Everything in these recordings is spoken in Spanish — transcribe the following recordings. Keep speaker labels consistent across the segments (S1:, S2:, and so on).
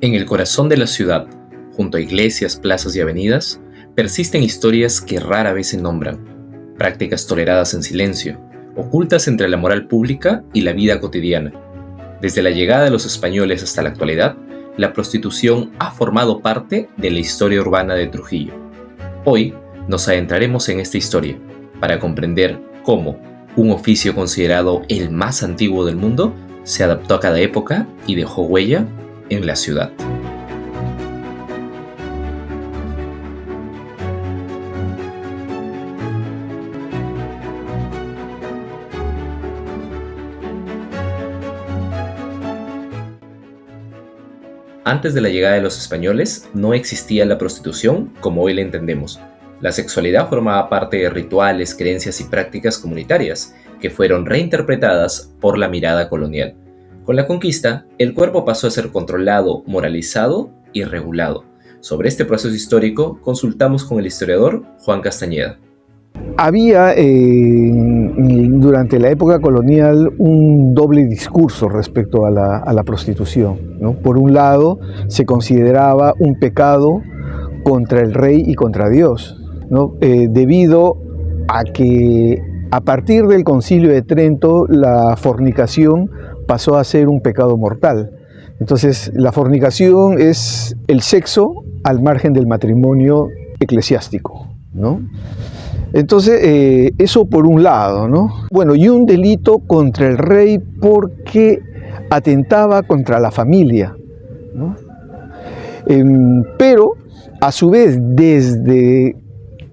S1: En el corazón de la ciudad, junto a iglesias, plazas y avenidas, persisten historias que rara vez se nombran, prácticas toleradas en silencio, ocultas entre la moral pública y la vida cotidiana. Desde la llegada de los españoles hasta la actualidad, la prostitución ha formado parte de la historia urbana de Trujillo. Hoy nos adentraremos en esta historia para comprender cómo un oficio considerado el más antiguo del mundo se adaptó a cada época y dejó huella en la ciudad. Antes de la llegada de los españoles, no existía la prostitución como hoy la entendemos. La sexualidad formaba parte de rituales, creencias y prácticas comunitarias que fueron reinterpretadas por la mirada colonial. Con la conquista, el cuerpo pasó a ser controlado, moralizado y regulado. Sobre este proceso histórico, consultamos con el historiador Juan Castañeda.
S2: Había durante la época colonial un doble discurso respecto a la prostitución, ¿no? Por un lado, se consideraba un pecado contra el rey y contra Dios, ¿no? Debido a que a partir del Concilio de Trento la fornicación pasó a ser un pecado mortal. Entonces, la fornicación es el sexo al margen del matrimonio eclesiástico, ¿no? Entonces, eso por un lado, ¿no? Bueno, y un delito contra el rey porque atentaba contra la familia, ¿no? Pero, a su vez, desde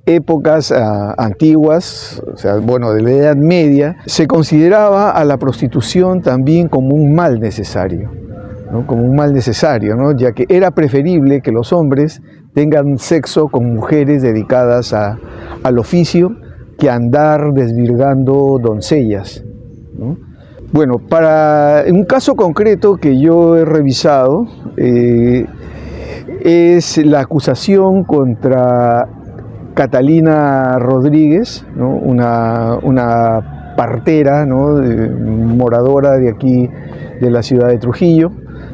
S2: épocas antiguas, o sea, bueno, de la Edad Media, se consideraba a la prostitución también como un mal necesario, ¿no? Como un mal necesario, ¿no? Ya que era preferible que los hombres tengan sexo con mujeres dedicadas al oficio que andar desvirgando doncellas, ¿no? Bueno, para un caso concreto que yo he revisado, es la acusación contra Catalina Rodríguez, ¿no? Una partera, ¿no? Moradora de aquí, de la ciudad de Trujillo,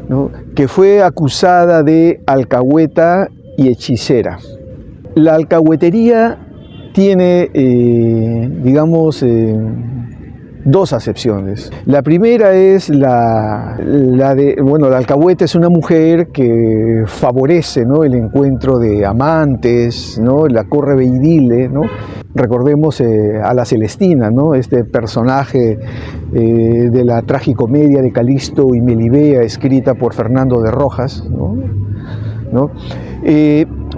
S2: ¿no? Que fue acusada de alcahueta y hechicera. La alcahuetería tiene, dos acepciones. La primera es la alcahueta es una mujer que favorece, ¿no? El encuentro de amantes, ¿no? La correveidile, ¿no? Recordemos a la Celestina, ¿no? Este personaje de la tragicomedia de Calixto y Melibea, escrita por Fernando de Rojas, ¿no?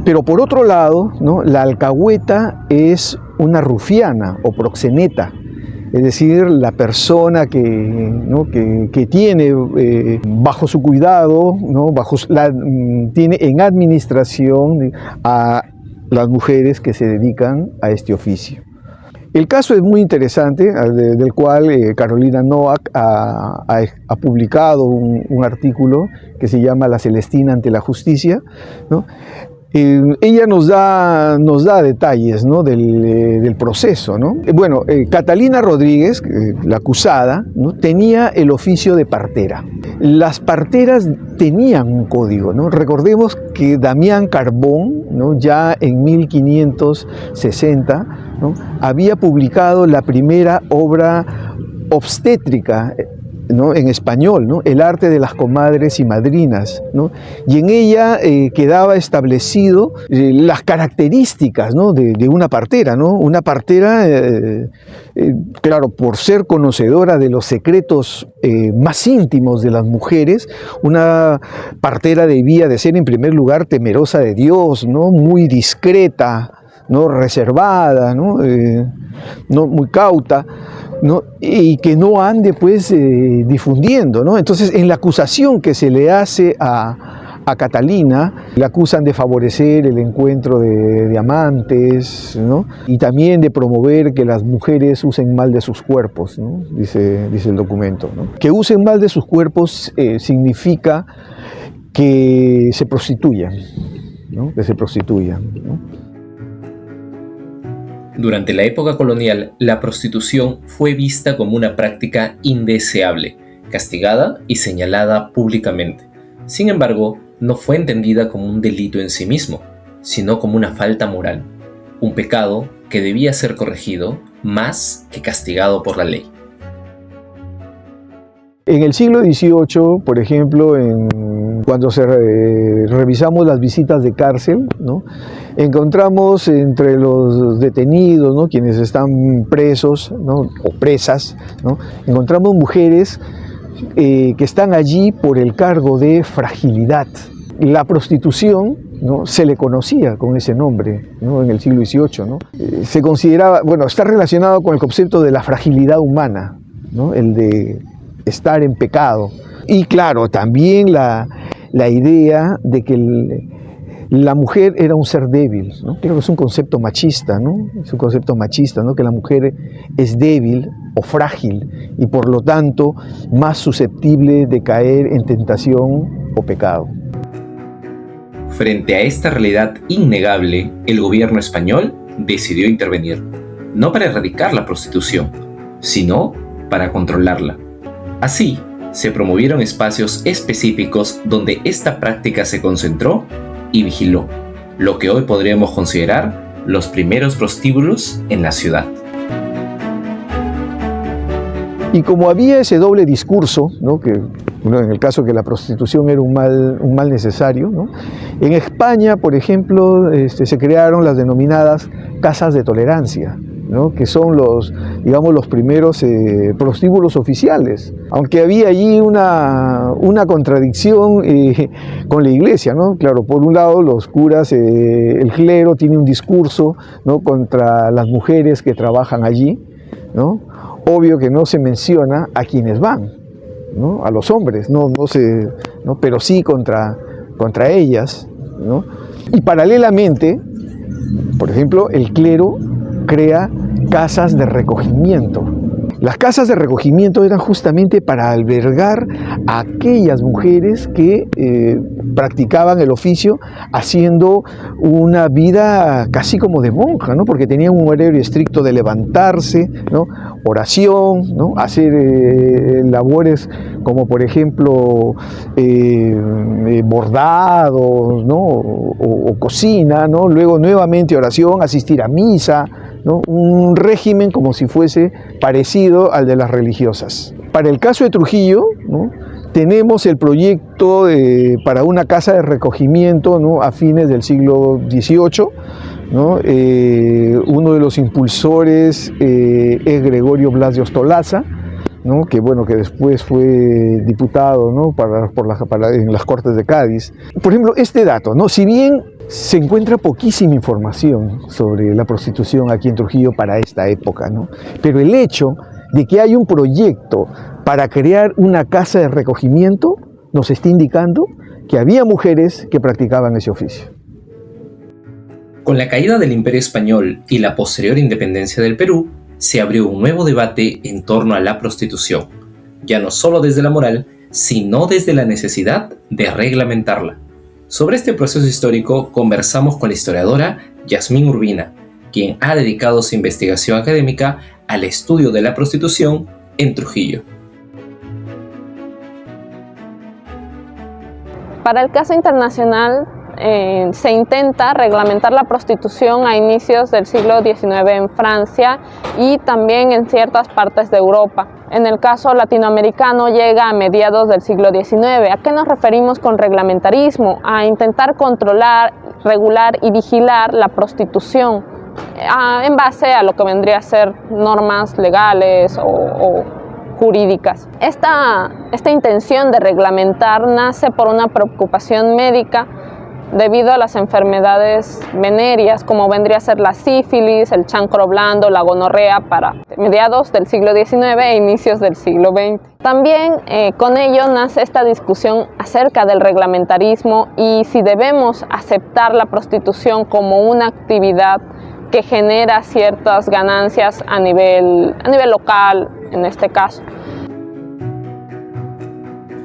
S2: Pero por otro lado, ¿no? La alcahueta es una rufiana o proxeneta, es decir, la persona que tiene bajo su cuidado, ¿no? Tiene en administración a las mujeres que se dedican a este oficio. El caso es muy interesante, del cual Carolina Noack ha publicado un artículo que se llama La Celestina ante la justicia, ¿no? Ella nos da detalles, ¿no? del proceso, ¿no? Bueno, Catalina Rodríguez, la acusada, ¿no? Tenía el oficio de partera. Las parteras tenían un código, ¿no? Recordemos que Damián Carbón, ¿no? Ya en 1560, ¿no? Había publicado la primera obra obstétrica, ¿no? En español, ¿no? El arte de las comadres y madrinas, ¿no? Y en ella quedaba establecido las características, ¿no? de una partera, ¿no? Una partera, claro, por ser conocedora de los secretos más íntimos de las mujeres, una partera debía de ser en primer lugar temerosa de Dios, ¿no? Muy discreta, ¿no? Reservada, ¿no? Muy cauta, ¿no? Y que no ande pues difundiendo, ¿no? Entonces, en la acusación que se le hace a Catalina, le acusan de favorecer el encuentro de amantes, ¿no? Y también de promover que las mujeres usen mal de sus cuerpos, ¿no? Dice el documento, ¿no? Que usen mal de sus cuerpos significa que se prostituyan, ¿no? Que se prostituyan, ¿no?
S1: Durante la época colonial, la prostitución fue vista como una práctica indeseable, castigada y señalada públicamente. Sin embargo, no fue entendida como un delito en sí mismo, sino como una falta moral, un pecado que debía ser corregido más que castigado por la ley.
S2: En el siglo XVIII, por ejemplo, cuando revisamos las visitas de cárcel, ¿no?, encontramos entre los detenidos, ¿no?, quienes están presos, ¿no?, o presas, ¿no?, encontramos mujeres que están allí por el cargo de fragilidad. La prostitución, ¿no?, se le conocía con ese nombre, ¿no?, en el siglo XVIII, ¿no? Se consideraba, bueno, está relacionado con el concepto de la fragilidad humana, ¿no?, el de estar en pecado. Y claro, también la idea de que la mujer era un ser débil, ¿no? Creo que es un concepto machista, ¿no? Es un concepto machista, ¿no?, que la mujer es débil o frágil y por lo tanto más susceptible de caer en tentación o pecado.
S1: Frente a esta realidad innegable, el gobierno español decidió intervenir, no para erradicar la prostitución, sino para controlarla. Así, se promovieron espacios específicos donde esta práctica se concentró y vigiló, lo que hoy podríamos considerar los primeros prostíbulos en la ciudad.
S2: Y como había ese doble discurso, ¿no?, que bueno, en el caso que la prostitución era un mal necesario, ¿no?, en España, por ejemplo, se crearon las denominadas casas de tolerancia, ¿no?, que son los primeros prostíbulos oficiales, aunque había allí una contradicción con la iglesia, ¿no? Claro, por un lado los curas, el clero tiene un discurso, ¿no?, contra las mujeres que trabajan allí, ¿no? Obvio que no se menciona a quienes van, ¿no?, a los hombres, ¿no? Pero sí contra ellas, ¿no? Y paralelamente, por ejemplo, el clero crea casas de recogimiento. Las casas de recogimiento eran justamente para albergar a aquellas mujeres que practicaban el oficio haciendo una vida casi como de monja, ¿no?, porque tenían un horario estricto de levantarse, ¿no?, oración, ¿no?, hacer labores como por ejemplo bordados, ¿no?, o cocina, ¿no?, luego nuevamente oración, asistir a misa, ¿no?, un régimen como si fuese parecido al de las religiosas. Para el caso de Trujillo, ¿no?, tenemos el proyecto para una casa de recogimiento, ¿no?, a fines del siglo XVIII, ¿no? Uno de los impulsores es Gregorio Blas de Ostolaza, ¿no?, que después fue diputado, ¿no?, en las Cortes de Cádiz. Por ejemplo, este dato, ¿no?, si bien se encuentra poquísima información sobre la prostitución aquí en Trujillo para esta época, ¿no?, pero el hecho de que hay un proyecto para crear una casa de recogimiento nos está indicando que había mujeres que practicaban ese oficio.
S1: Con la caída del Imperio Español y la posterior independencia del Perú, se abrió un nuevo debate en torno a la prostitución, ya no solo desde la moral, sino desde la necesidad de reglamentarla. Sobre este proceso histórico conversamos con la historiadora Yasmín Urbina, quien ha dedicado su investigación académica al estudio de la prostitución en Trujillo.
S3: Para el caso internacional, se intenta reglamentar la prostitución a inicios del siglo XIX en Francia y también en ciertas partes de Europa. En el caso latinoamericano llega a mediados del siglo XIX. ¿A qué nos referimos con reglamentarismo? A intentar controlar, regular y vigilar la prostitución en base a lo que vendría a ser normas legales o jurídicas. Esta intención de reglamentar nace por una preocupación médica debido a las enfermedades venéreas como vendría a ser la sífilis, el chancro blando, la gonorrea para mediados del siglo XIX e inicios del siglo XX. También con ello nace esta discusión acerca del reglamentarismo y si debemos aceptar la prostitución como una actividad que genera ciertas ganancias a nivel local en este caso.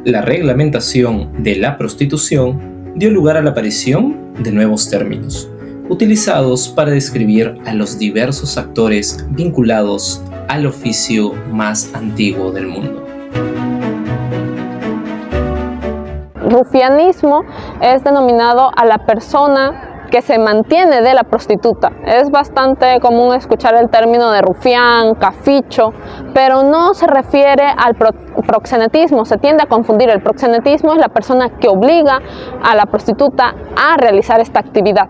S1: La reglamentación de la prostitución dio lugar a la aparición de nuevos términos, utilizados para describir a los diversos actores vinculados al oficio más antiguo del mundo.
S3: Rufianismo es denominado a la persona que se mantiene de la prostituta. Es bastante común escuchar el término de rufián, caficho, pero no se refiere al proxenetismo, se tiende a confundir. El proxenetismo es la persona que obliga a la prostituta a realizar esta actividad.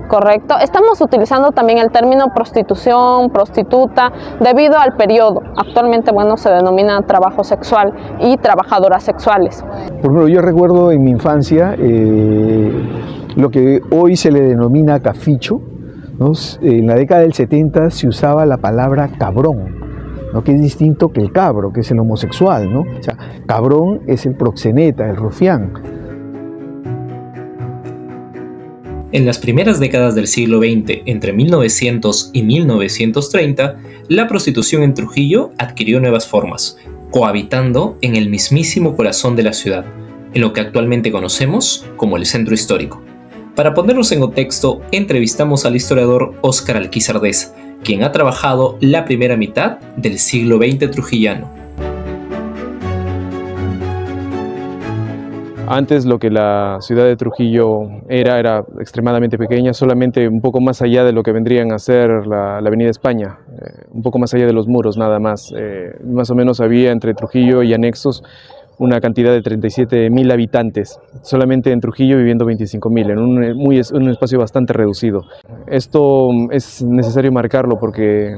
S3: ¿Correcto? Estamos utilizando también el término prostitución, prostituta, debido al periodo. Actualmente, bueno, se denomina trabajo sexual y trabajadoras sexuales.
S2: Por ejemplo, yo recuerdo en mi infancia lo que hoy se le denomina caficho, ¿no? En la década del 70 se usaba la palabra cabrón, ¿no? Que es distinto que el cabro, que es el homosexual, ¿no? O sea, cabrón es el proxeneta, el rufián.
S1: En las primeras décadas del siglo XX, entre 1900 y 1930, la prostitución en Trujillo adquirió nuevas formas, cohabitando en el mismísimo corazón de la ciudad, en lo que actualmente conocemos como el centro histórico. Para ponernos en contexto, entrevistamos al historiador Óscar Alquizar Deza, quien ha trabajado la primera mitad del siglo XX trujillano.
S4: Antes lo que la ciudad de Trujillo era extremadamente pequeña, solamente un poco más allá de lo que vendrían a ser la Avenida España, un poco más allá de los muros nada más. Más o menos había entre Trujillo y anexos una cantidad de 37.000 habitantes, solamente en Trujillo viviendo 25.000, en un espacio bastante reducido. Esto es necesario marcarlo porque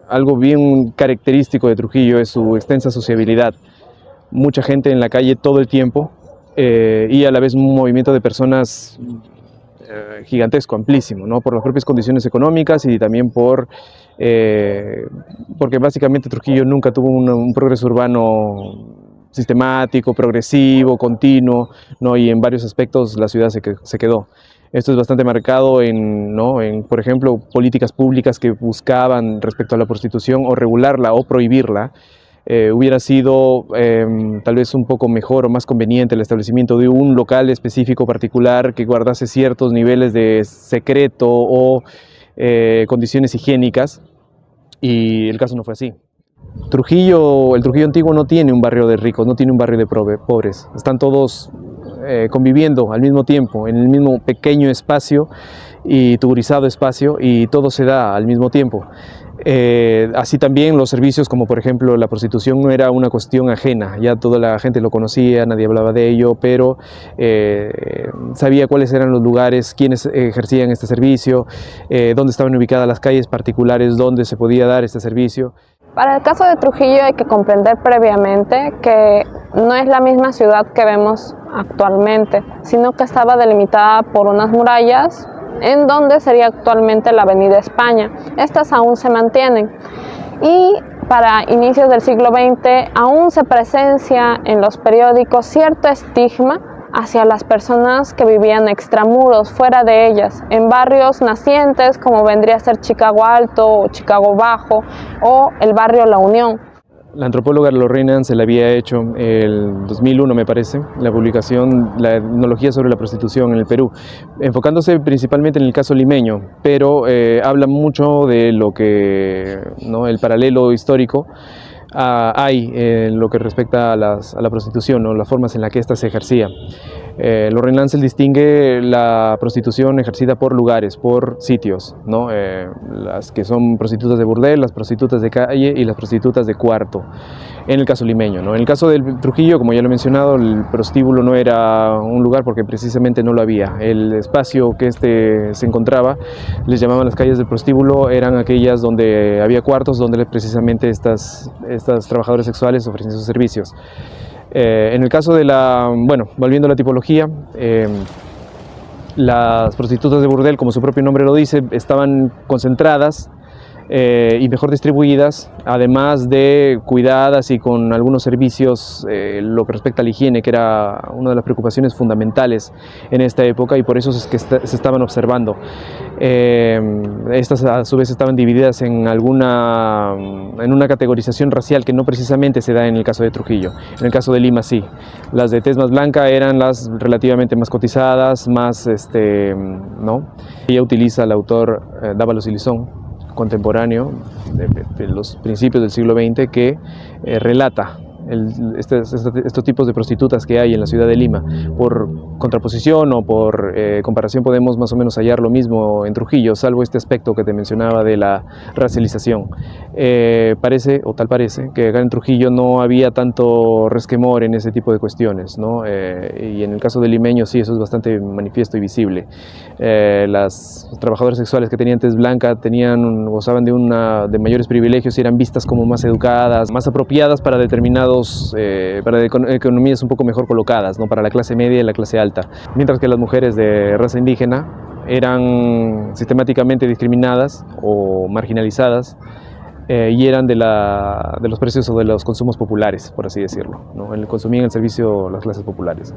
S4: algo bien característico de Trujillo es su extensa sociabilidad. Mucha gente en la calle todo el tiempo, y a la vez un movimiento de personas gigantesco, amplísimo, ¿no? Por las propias condiciones económicas y también porque básicamente Trujillo nunca tuvo un progreso urbano sistemático, progresivo, continuo, ¿no? Y en varios aspectos la ciudad se quedó. Esto es bastante marcado en, por ejemplo, políticas públicas que buscaban respecto a la prostitución o regularla o prohibirla. Hubiera sido tal vez un poco mejor o más conveniente el establecimiento de un local específico particular que guardase ciertos niveles de secreto o condiciones higiénicas, y el caso no fue así. El Trujillo antiguo no tiene un barrio de ricos, no tiene un barrio de pobres, están todos conviviendo al mismo tiempo, en el mismo pequeño espacio y tuburizado espacio, y todo se da al mismo tiempo. Así también los servicios, como por ejemplo la prostitución, no era una cuestión ajena, ya toda la gente lo conocía, nadie hablaba de ello, pero sabía cuáles eran los lugares, quiénes ejercían este servicio, dónde estaban ubicadas las calles particulares donde se podía dar este servicio.
S3: Para el caso de Trujillo hay que comprender previamente que no es la misma ciudad que vemos actualmente, sino que estaba delimitada por unas murallas en donde sería actualmente la Avenida España. Estas aún se mantienen, y para inicios del siglo XX aún se presencia en los periódicos cierto estigma hacia las personas que vivían extramuros, fuera de ellas, en barrios nacientes como vendría a ser Chicago Alto o Chicago Bajo o el barrio La Unión.
S4: La antropóloga Lorraine Ansel le había hecho el 2001, me parece, la publicación, la etnología sobre la prostitución en el Perú, enfocándose principalmente en el caso limeño, pero habla mucho de lo que, ¿no?, el paralelo histórico hay en lo que respecta a la prostitución, ¿no?, las formas en las que ésta se ejercía. Lorraine Ansel distingue la prostitución ejercida por lugares, por sitios, ¿no? Las que son prostitutas de burdel, las prostitutas de calle y las prostitutas de cuarto, en el caso limeño, ¿no? En el caso del Trujillo, como ya lo he mencionado, el prostíbulo no era un lugar porque precisamente no lo había. El espacio que se encontraba, les llamaban las calles del prostíbulo, eran aquellas donde había cuartos, donde precisamente estas trabajadoras sexuales ofrecían sus servicios. En el caso de volviendo a la tipología, las prostitutas de burdel, como su propio nombre lo dice, estaban concentradas y mejor distribuidas, además de cuidadas y con algunos servicios, lo que respecta a la higiene, que era una de las preocupaciones fundamentales en esta época, y por eso es que se estaban observando. Estas a su vez estaban divididas en una categorización racial que no precisamente se da en el caso de Trujillo. En el caso de Lima sí, las de tez más blanca eran las relativamente más cotizadas, más, ¿no? Ella utiliza, el autor Dávalos y Lizón, contemporáneo de los principios del siglo XX, que relata estos tipos de prostitutas que hay en la ciudad de Lima, por contraposición o por comparación podemos más o menos hallar lo mismo en Trujillo, salvo este aspecto que te mencionaba de la racialización. Parece, o tal parece, que acá en Trujillo no había tanto resquemor en ese tipo de cuestiones, ¿no? Y en el caso del limeño sí, eso es bastante manifiesto y visible. Las trabajadoras sexuales que tenían tez blanca gozaban de mayores privilegios y eran vistas como más educadas, más apropiadas para determinados, para economías un poco mejor colocadas, ¿no? Para la clase media y la clase alta, mientras que las mujeres de raza indígena eran sistemáticamente discriminadas o marginalizadas y eran de los precios o de los consumos populares, por así decirlo, ¿no? Consumían el servicio las clases populares.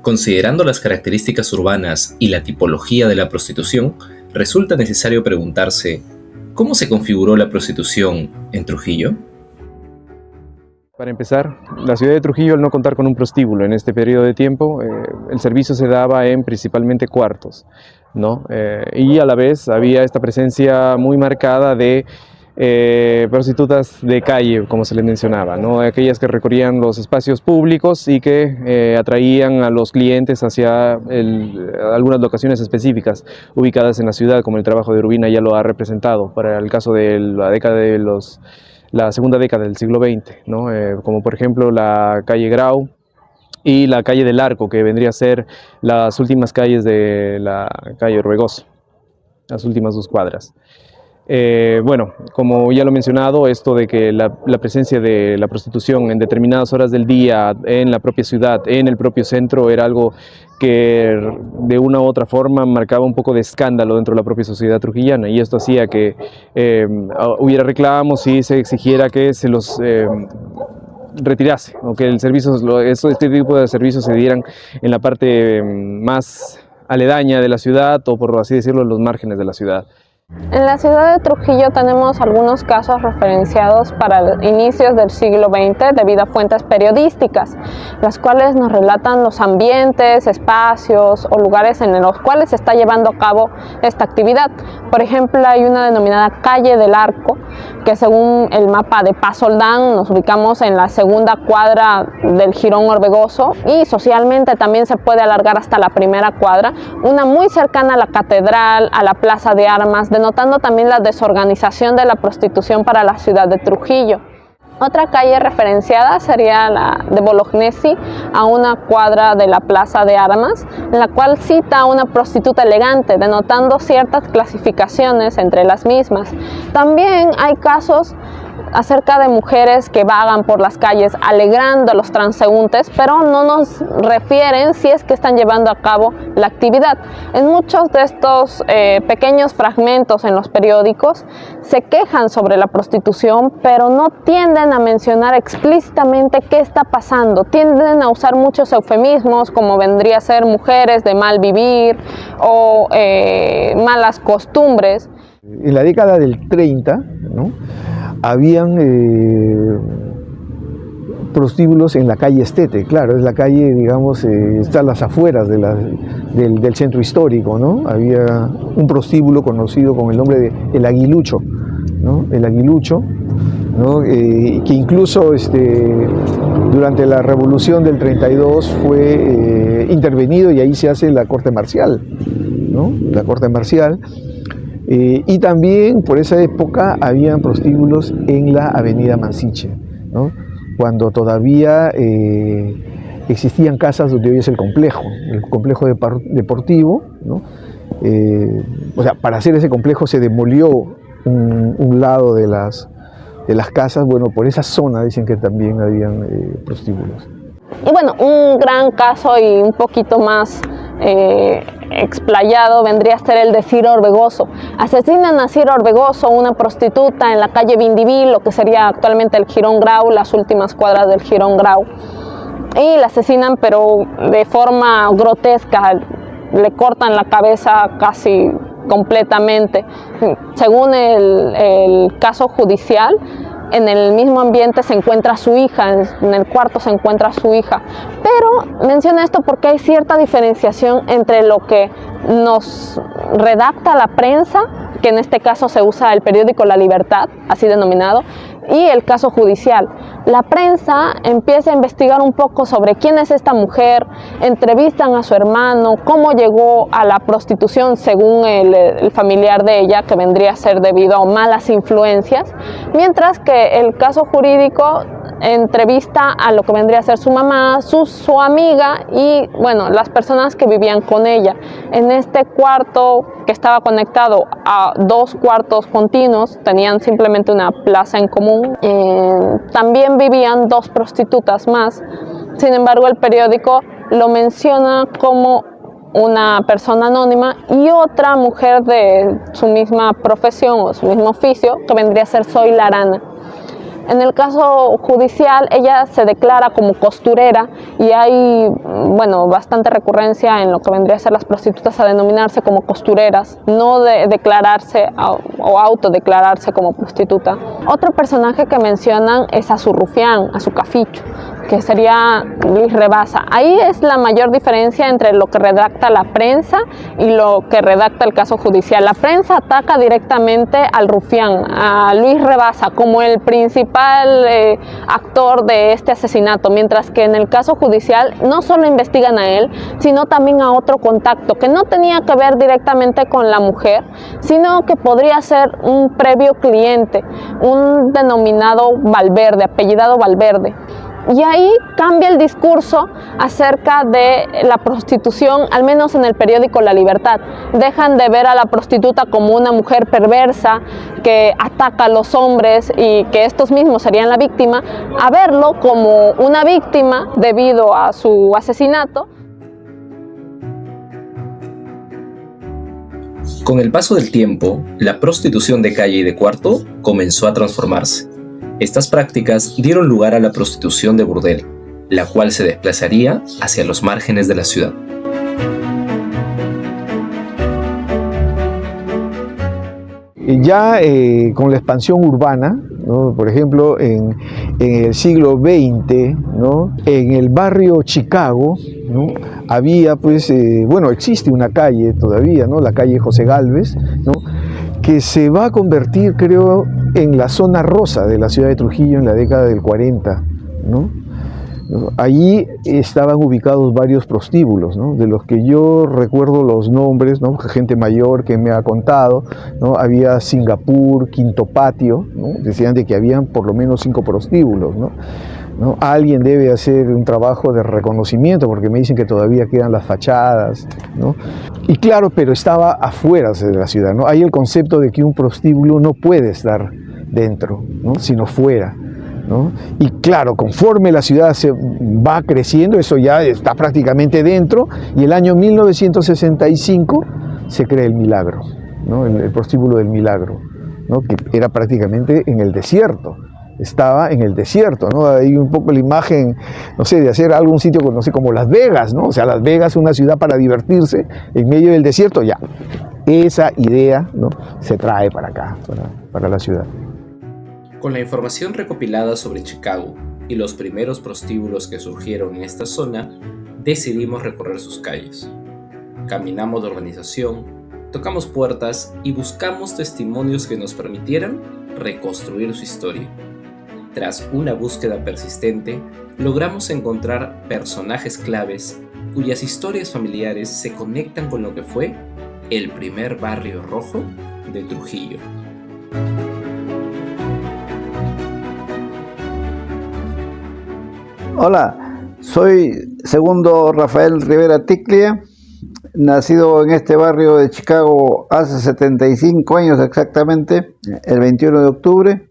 S1: Considerando las características urbanas y la tipología de la prostitución, resulta necesario preguntarse, ¿cómo se configuró la prostitución en Trujillo?
S4: Para empezar, la ciudad de Trujillo, al no contar con un prostíbulo en este periodo de tiempo, el servicio se daba en principalmente cuartos, ¿no? Y a la vez había esta presencia muy marcada de prostitutas de calle, como se les mencionaba, ¿no? Aquellas que recorrían los espacios públicos y que atraían a los clientes hacia algunas locaciones específicas ubicadas en la ciudad, como el trabajo de Urbina ya lo ha representado, para el caso de la segunda década del siglo XX, ¿no? Como por ejemplo la calle Grau y la calle del Arco, que vendría a ser las últimas calles de la calle Orbegoso, las últimas 2 cuadras. Bueno, como ya lo he mencionado, esto de que la presencia de la prostitución en determinadas horas del día en la propia ciudad, en el propio centro, era algo que de una u otra forma marcaba un poco de escándalo dentro de la propia sociedad trujillana, y esto hacía que hubiera reclamos y se exigiera que se los retirase, o que este tipo de servicios se dieran en la parte más aledaña de la ciudad, o por así decirlo, en los márgenes de la ciudad.
S3: En la ciudad de Trujillo tenemos algunos casos referenciados para inicios del siglo XX debido a fuentes periodísticas, las cuales nos relatan los ambientes, espacios o lugares en los cuales se está llevando a cabo esta actividad. Por ejemplo, hay una denominada Calle del Arco, que según el mapa de Paz Soldán nos ubicamos en la segunda cuadra del Jirón Orbegoso, y socialmente también se puede alargar hasta la primera cuadra, una muy cercana a la catedral, a la plaza de armas, denotando también la desorganización de la prostitución para la ciudad de Trujillo. Otra calle referenciada sería la de Bolognesi, a una cuadra de la plaza de armas, en la cual cita a una prostituta elegante, denotando ciertas clasificaciones entre las mismas. También hay casos acerca de mujeres que vagan por las calles alegrando a los transeúntes, pero no nos refieren si es que están llevando a cabo la actividad. En muchos de estos pequeños fragmentos en los periódicos se quejan sobre la prostitución, pero no tienden a mencionar explícitamente qué está pasando. Tienden a usar muchos eufemismos, como vendría a ser mujeres de mal vivir o malas costumbres.
S2: En la década del 30, ¿no?, habían prostíbulos en la calle Estete. Claro, es la calle, digamos, está a las afueras del centro histórico, ¿no? Había un prostíbulo conocido con el nombre de El Aguilucho, ¿no? El Aguilucho, ¿no? Que incluso durante la Revolución del 32 fue intervenido, y ahí se hace la corte marcial, ¿no? La corte marcial. Y también por esa época habían prostíbulos en la avenida Mansiche, ¿no?, cuando todavía existían casas donde hoy es el complejo deportivo, ¿no? O sea, para hacer ese complejo se demolió un lado de las casas. Bueno, por esa zona dicen que también habían prostíbulos.
S3: Y bueno, un gran caso y un poquito más explayado vendría a ser el de Ciro Orbegoso. Asesinan a Ciro Orbegoso, una prostituta, en la calle Vindiví, lo que sería actualmente el Jirón Grau, las últimas cuadras del Jirón Grau. Y la asesinan, pero de forma grotesca, le cortan la cabeza casi completamente. Según el caso judicial, en el mismo ambiente se encuentra su hija, en el cuarto se encuentra su hija. Pero menciono esto porque hay cierta diferenciación entre lo que nos redacta la prensa, que en este caso se usa el periódico La Libertad, así denominado, y el caso judicial. La prensa empieza a investigar un poco sobre quién es esta mujer, entrevistan a su hermano, cómo llegó a la prostitución según el familiar de ella, que vendría a ser debido a malas influencias, mientras que el caso jurídico entrevista a lo que vendría a ser su mamá, su amiga y bueno, las personas que vivían con ella. En este cuarto que estaba conectado a 2 cuartos continuos, tenían simplemente una plaza en común, también vivían 2 prostitutas más. Sin embargo, el periódico lo menciona como una persona anónima y otra mujer de su misma profesión o su mismo oficio, que vendría a ser Zoila Arana. En el caso judicial, ella se declara como costurera y hay, bueno, bastante recurrencia en lo que vendría a ser las prostitutas a denominarse como costureras, no de declararse o autodeclararse como prostituta. Otro personaje que mencionan es a su rufián, a su caficho, que sería Luis Rebasa. Ahí es la mayor diferencia entre lo que redacta la prensa y lo que redacta el caso judicial. La prensa ataca directamente al rufián, a Luis Rebasa, como el principal actor de este asesinato, mientras que en el caso judicial no solo investigan a él, sino también a otro contacto que no tenía que ver directamente con la mujer, sino que podría ser un previo cliente, un denominado Valverde, apellidado Valverde. Y ahí cambia el discurso acerca de la prostitución, al menos en el periódico La Libertad. Dejan de ver a la prostituta como una mujer perversa que ataca a los hombres y que estos mismos serían la víctima, a verlo como una víctima debido a su asesinato.
S1: Con el paso del tiempo, la prostitución de calle y de cuarto comenzó a transformarse. Estas prácticas dieron lugar a la prostitución de burdel, la cual se desplazaría hacia los márgenes de la ciudad.
S2: Ya con la expansión urbana, ¿no? Por ejemplo, en el siglo XX, ¿no? En el barrio Chicago, ¿no? Había, pues, bueno, existe una calle todavía, ¿no? La calle José Gálvez, ¿no? Que se va a convertir, creo, en la zona rosa de la ciudad de Trujillo en la década del 40, ¿no? Allí estaban ubicados varios prostíbulos, ¿no? De los que yo recuerdo los nombres, ¿no? Gente mayor que me ha contado, ¿no? Había Singapur, Quinto Patio, ¿no? Decían de que habían por lo menos 5 prostíbulos, ¿no? ¿No? Alguien debe hacer un trabajo de reconocimiento porque me dicen que todavía quedan las fachadas, ¿no? Y claro, pero estaba afuera de la ciudad, ¿no? Hay el concepto de que un prostíbulo no puede estar dentro, ¿no? Sino fuera, ¿no? Y claro, conforme la ciudad se va creciendo, eso ya está prácticamente dentro, y el año 1965 se crea el Milagro, ¿no? El prostíbulo del Milagro, ¿no? Que era prácticamente en el desierto. Estaba en el desierto, ¿no? Hay un poco la imagen, no sé, de hacer algún sitio, no sé, como Las Vegas, ¿no? O sea, Las Vegas, una ciudad para divertirse en medio del desierto, ya. Esa idea, ¿no? Se trae para acá, para la ciudad.
S1: Con la información recopilada sobre Chicago y los primeros prostíbulos que surgieron en esta zona, decidimos recorrer sus calles. Caminamos la urbanización, tocamos puertas y buscamos testimonios que nos permitieran reconstruir su historia. Tras una búsqueda persistente, logramos encontrar personajes claves cuyas historias familiares se conectan con lo que fue el primer barrio rojo de Trujillo.
S5: Hola, soy segundo Rafael Rivera Ticlia, nacido en este barrio de Chicago hace 75 años exactamente, el 21 de octubre.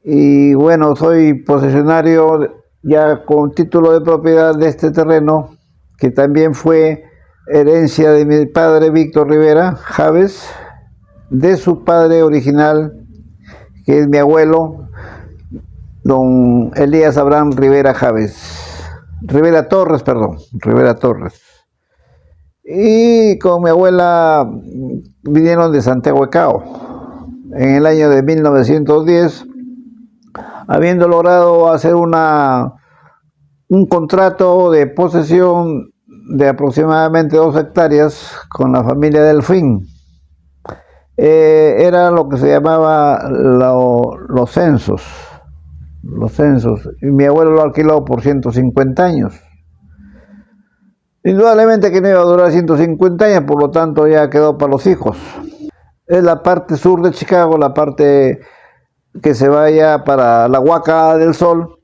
S5: Y bueno, soy posesionario ya con título de propiedad de este terreno, que también fue herencia de mi padre Víctor Rivera Javes, de su padre original, que es mi abuelo, don Elías Abraham Rivera Javes, Rivera Torres. Y con mi abuela vinieron de Santiago de Cao en el año de 1910, habiendo logrado hacer un contrato de posesión de aproximadamente 2 hectáreas con la familia Delfín. era lo que se llamaba los censos. Los censos. Y mi abuelo lo alquiló por 150 años. Indudablemente que no iba a durar 150 años, por lo tanto ya quedó para los hijos. Es la parte sur de Chicago, la parte que se vaya para la Huaca del Sol,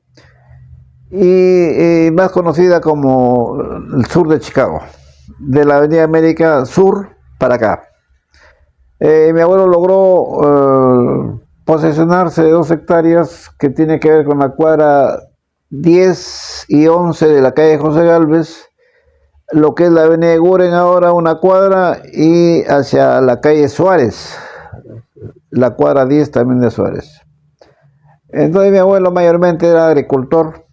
S5: y más conocida como el sur de Chicago, de la Avenida América Sur para acá. Mi abuelo logró posesionarse de 2 hectáreas que tiene que ver con la cuadra 10 y 11 de la calle José Gálvez, lo que es la avenida Guren ahora, una cuadra, y hacia la calle Suárez, la cuadra 10 también de Suárez. Entonces mi abuelo mayormente era agricultor,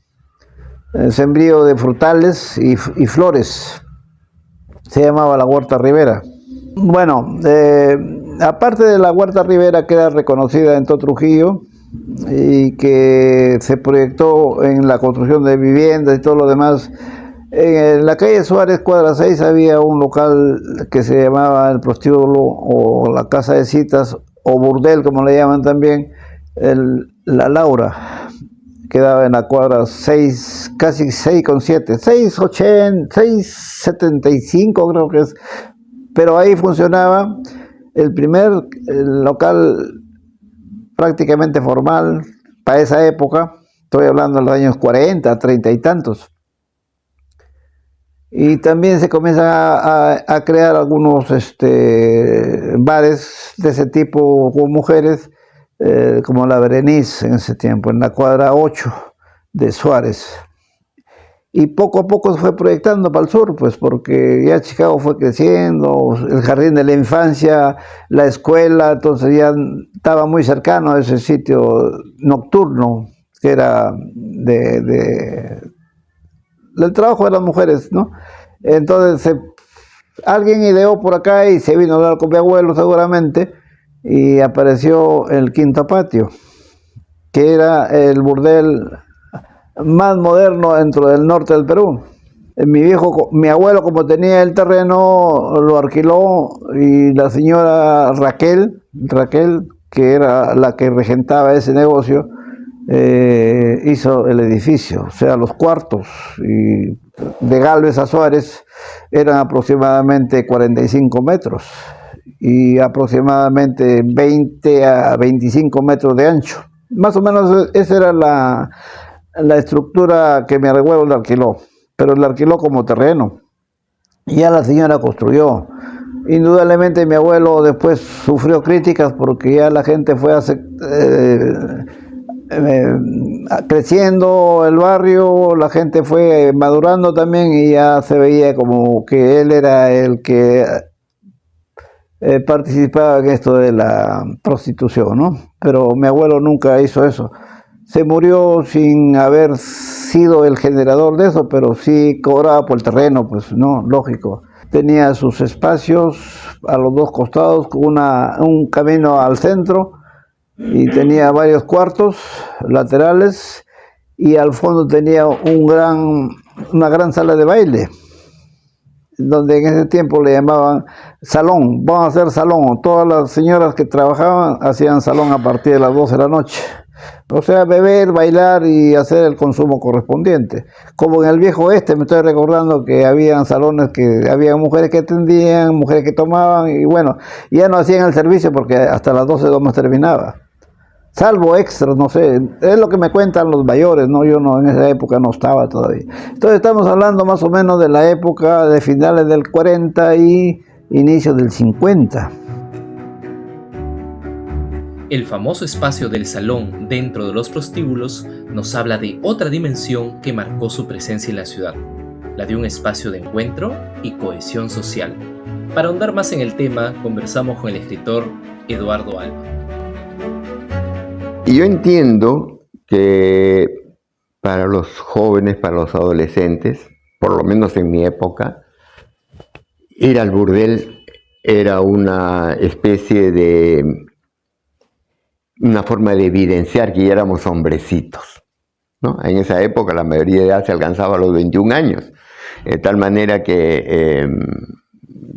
S5: sembrío de frutales y flores. Se llamaba la Huerta Rivera. Bueno, aparte de la Huerta Rivera, que era reconocida en todo Trujillo y que se proyectó en la construcción de viviendas y todo lo demás, en la calle Suárez, cuadra 6, había un local que se llamaba el prostíbulo o la casa de citas o burdel, como le llaman también, la Laura. Quedaba en la cuadra 6, casi 6,7, 6,80, 6,75 creo que es. Pero ahí funcionaba el primer local prácticamente formal para esa época. Estoy hablando de los años 40, 30 y tantos. Y también se comienza a crear algunos bares de ese tipo con mujeres, como la Berenice en ese tiempo, en la cuadra 8 de Suárez. Y poco a poco se fue proyectando para el sur, pues porque ya Chicago fue creciendo, el jardín de la infancia, la escuela, entonces ya estaba muy cercano a ese sitio nocturno, que era del trabajo de las mujeres, ¿no? Entonces alguien ideó por acá y se vino a hablar con mi abuelo seguramente, y apareció el Quinto Patio, que era el burdel más moderno dentro del norte del Perú. Mi abuelo, como tenía el terreno, lo alquiló, y la señora Raquel, que era la que regentaba ese negocio, hizo el edificio, o sea, los cuartos, y de Gálvez a Suárez eran aproximadamente 45 metros y aproximadamente 20 a 25 metros de ancho. Más o menos esa era la estructura que mi abuelo le alquiló, pero le alquiló como terreno. Y ya la señora construyó. Indudablemente mi abuelo después sufrió críticas porque ya la gente fue creciendo el barrio, la gente fue madurando también, y ya se veía como que él era el que participaba en esto de la prostitución, ¿no? Pero mi abuelo nunca hizo eso. Se murió sin haber sido el generador de eso, pero sí cobraba por el terreno, pues, ¿no? Lógico. Tenía sus espacios a los 2 costados, un camino al centro, y tenía varios cuartos laterales, y al fondo tenía una gran sala de baile, donde en ese tiempo le llamaban salón. Vamos a hacer salón. Todas las señoras que trabajaban hacían salón a partir de las 12 de la noche. O sea, beber, bailar y hacer el consumo correspondiente. Como en el viejo oeste, me estoy recordando que habían salones que había mujeres que atendían, mujeres que tomaban, y bueno, ya no hacían el servicio porque hasta las 12 no terminaba. Salvo extras, no sé, es lo que me cuentan los mayores, ¿no? Yo no, en esa época no estaba todavía. Entonces estamos hablando más o menos de la época de finales del 40 y inicios del 50.
S1: El famoso espacio del salón dentro de los prostíbulos nos habla de otra dimensión que marcó su presencia en la ciudad, la de un espacio de encuentro y cohesión social. Para ahondar más en el tema, conversamos con el escritor Eduardo Alba.
S6: Y yo entiendo que para los jóvenes, para los adolescentes, por lo menos en mi época, ir al burdel era una especie de una forma de evidenciar que ya éramos hombrecitos, ¿no? En esa época la mayoría de edad se alcanzaba a los 21 años, de tal manera que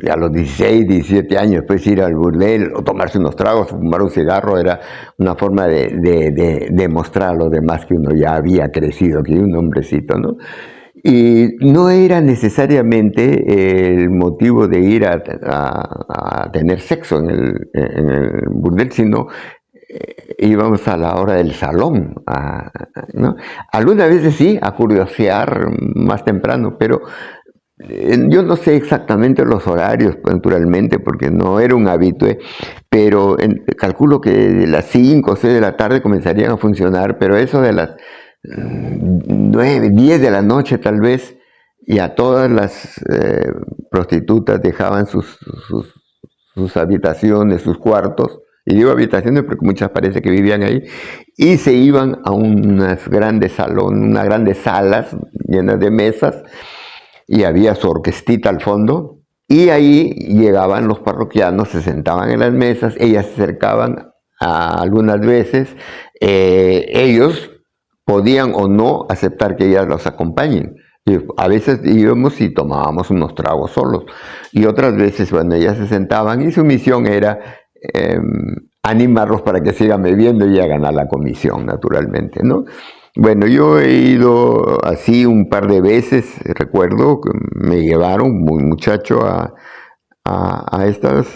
S6: a los 16, 17 años, después ir al burdel o tomarse unos tragos, fumar un cigarro, era una forma de demostrar a los demás que uno ya había crecido, que era un hombrecito, ¿no? Y no era necesariamente el motivo de ir a tener sexo en el burdel, sino íbamos a la hora del salón, ¿no? Algunas veces sí, a curiosear más temprano, pero yo no sé exactamente los horarios, naturalmente, porque no era un habitué, pero calculo que de las 5 o 6 de la tarde comenzarían a funcionar, pero eso de las 9, 10 de la noche tal vez, y a todas las prostitutas dejaban sus habitaciones, sus cuartos, y digo habitaciones porque muchas parece que vivían ahí, y se iban a unas grandes salones, unas grandes salas llenas de mesas, y había su orquestita al fondo, y ahí llegaban los parroquianos, se sentaban en las mesas, ellas se acercaban algunas veces, ellos podían o no aceptar que ellas los acompañen. Y a veces íbamos y tomábamos unos tragos solos, y otras veces, bueno, ellas se sentaban y su misión era animarlos para que sigan bebiendo y a ganar la comisión, naturalmente, ¿no? Bueno, yo he ido así un par de veces, recuerdo que me llevaron muy muchacho a estas,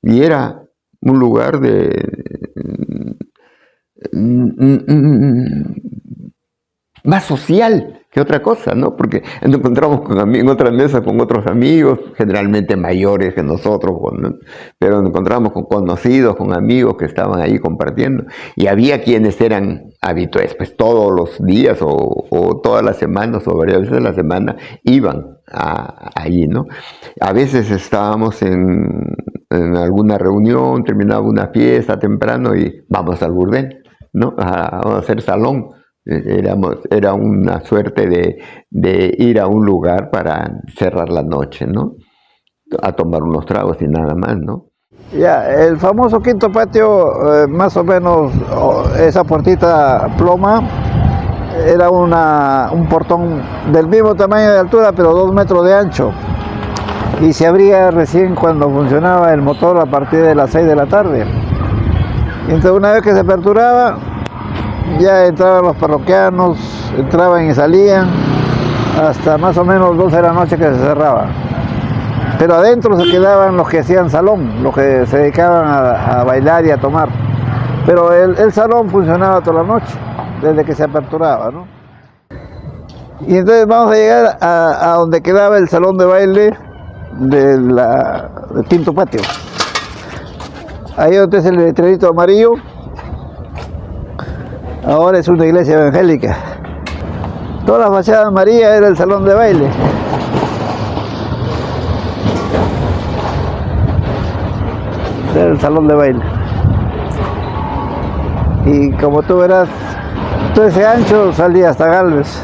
S6: y era un lugar más social que otra cosa, ¿no? Porque nos encontramos en otras mesas con otros amigos, generalmente mayores que nosotros, ¿no? Pero nos encontramos con conocidos, con amigos que estaban ahí compartiendo. Y había quienes eran habituales, pues todos los días o todas las semanas o varias veces a la semana iban allí, ¿no? A veces estábamos en alguna reunión, terminaba una fiesta temprano y vamos al burdel, ¿no? A hacer salón. Era una suerte de ir a un lugar para cerrar la noche, ¿no? A tomar unos tragos y nada más, ¿no?
S5: Ya, el famoso quinto patio, más o menos esa puertita ploma, era un portón del mismo tamaño de altura, pero 2 metros de ancho. Y se abría recién cuando funcionaba el motor a partir de las 6 de la tarde. Y entonces una vez que se aperturaba, ya entraban los parroquianos, entraban y salían, hasta más o menos 12 de la noche que se cerraba. Pero adentro se quedaban los que hacían salón, los que se dedicaban a bailar y a tomar. Pero el salón funcionaba toda la noche, desde que se aperturaba, ¿no? Y entonces vamos a llegar a donde quedaba el salón de baile del quinto patio. Ahí donde es el letrerito amarillo. Ahora es una iglesia evangélica. Toda la fachada amarilla era el salón de baile. Era el salón de baile. Y como tú verás, todo ese ancho salía hasta Galvez.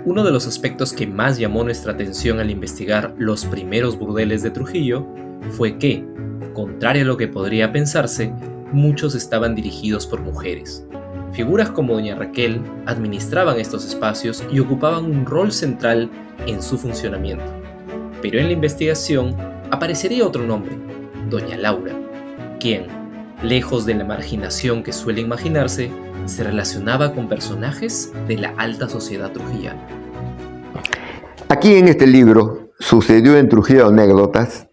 S1: Uno de los aspectos que más llamó nuestra atención al investigar los primeros burdeles de Trujillo fue que, contrario a lo que podría pensarse, muchos estaban dirigidos por mujeres. Figuras como Doña Raquel administraban estos espacios y ocupaban un rol central en su funcionamiento. Pero en la investigación aparecería otro nombre, Doña Laura, quien, lejos de la marginación que suele imaginarse, se relacionaba con personajes de la alta sociedad trujillana.
S6: Aquí en este libro, Sucedió en Trujillo Anécdotas,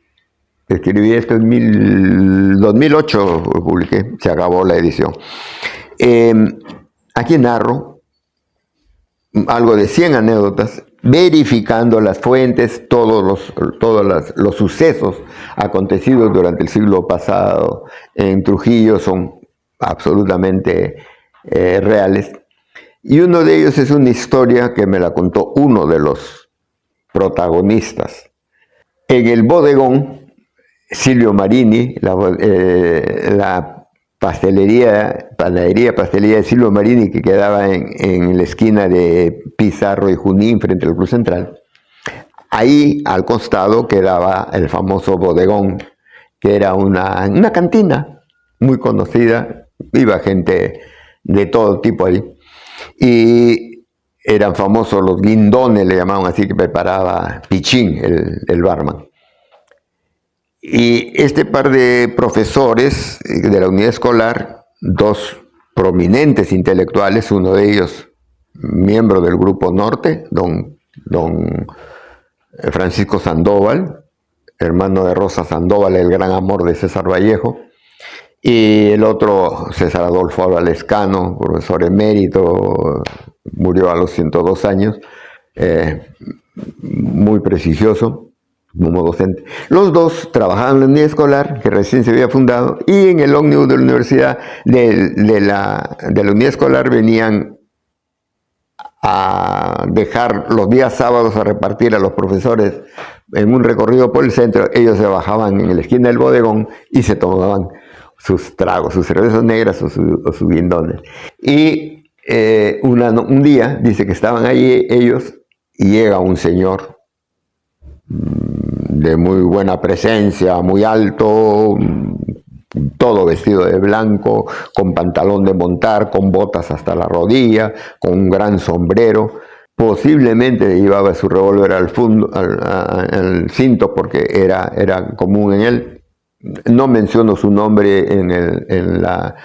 S6: escribí esto en 2008, lo publiqué, se acabó la edición. Aquí narro algo de 100 anécdotas, verificando las fuentes, todos los sucesos acontecidos durante el siglo pasado en Trujillo son absolutamente reales. Y uno de ellos es una historia que me la contó uno de los protagonistas. En el bodegón, Silvio Marini, la panadería de Silvio Marini, que quedaba en la esquina de Pizarro y Junín, frente al Club Central. Ahí, al costado, quedaba el famoso bodegón, que era una cantina muy conocida. Iba gente de todo tipo ahí. Y eran famosos los guindones, le llamaban así, que preparaba Pichín, el barman. Y este par de profesores de la unidad escolar, dos prominentes intelectuales, uno de ellos miembro del Grupo Norte, don Francisco Sandoval, hermano de Rosa Sandoval, el gran amor de César Vallejo, y el otro, César Adolfo Álvarez-Cano, profesor emérito, murió a los 102 años, muy prestigioso como docente. Los dos trabajaban en la unidad escolar, que recién se había fundado, y en el ómnibus de la universidad, de la unidad escolar, venían a dejar los días sábados a repartir a los profesores en un recorrido por el centro. Ellos se bajaban en la esquina del bodegón y se tomaban sus tragos, sus cervezas negras o sus guindones. Y un día, dice que estaban allí ellos y llega un señor de muy buena presencia, muy alto, todo vestido de blanco, con pantalón de montar, con botas hasta la rodilla, con un gran sombrero. Posiblemente llevaba su revólver al cinto porque era común en él. No menciono su nombre en la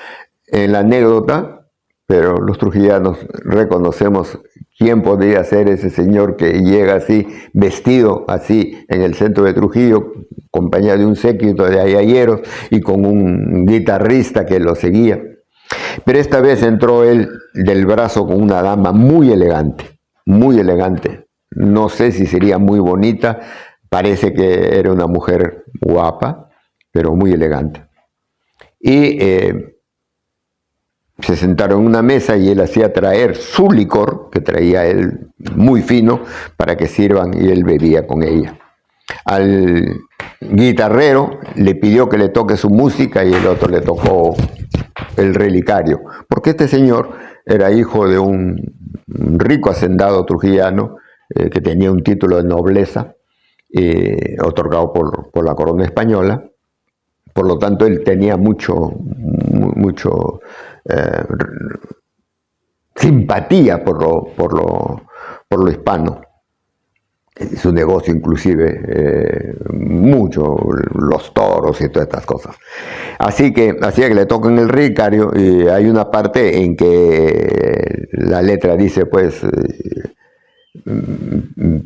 S6: anécdota, pero los trujillanos reconocemos quién podría ser ese señor que llega así, vestido así, en el centro de Trujillo, acompañado de un séquito de ayayeros y con un guitarrista que lo seguía. Pero esta vez entró él del brazo con una dama muy elegante, muy elegante. No sé si sería muy bonita, parece que era una mujer guapa, pero muy elegante. Y se sentaron en una mesa y él hacía traer su licor, que traía él muy fino, para que sirvan, y él bebía con ella. Al guitarrero le pidió que le toque su música y el otro le tocó el relicario, porque este señor era hijo de un rico hacendado trujillano que tenía un título de nobleza otorgado por la corona española. Por lo tanto, él tenía mucho simpatía por lo hispano. Su negocio inclusive mucho, los toros y todas estas cosas. Así que hacía que le toquen el relicario, y hay una parte en que la letra dice pues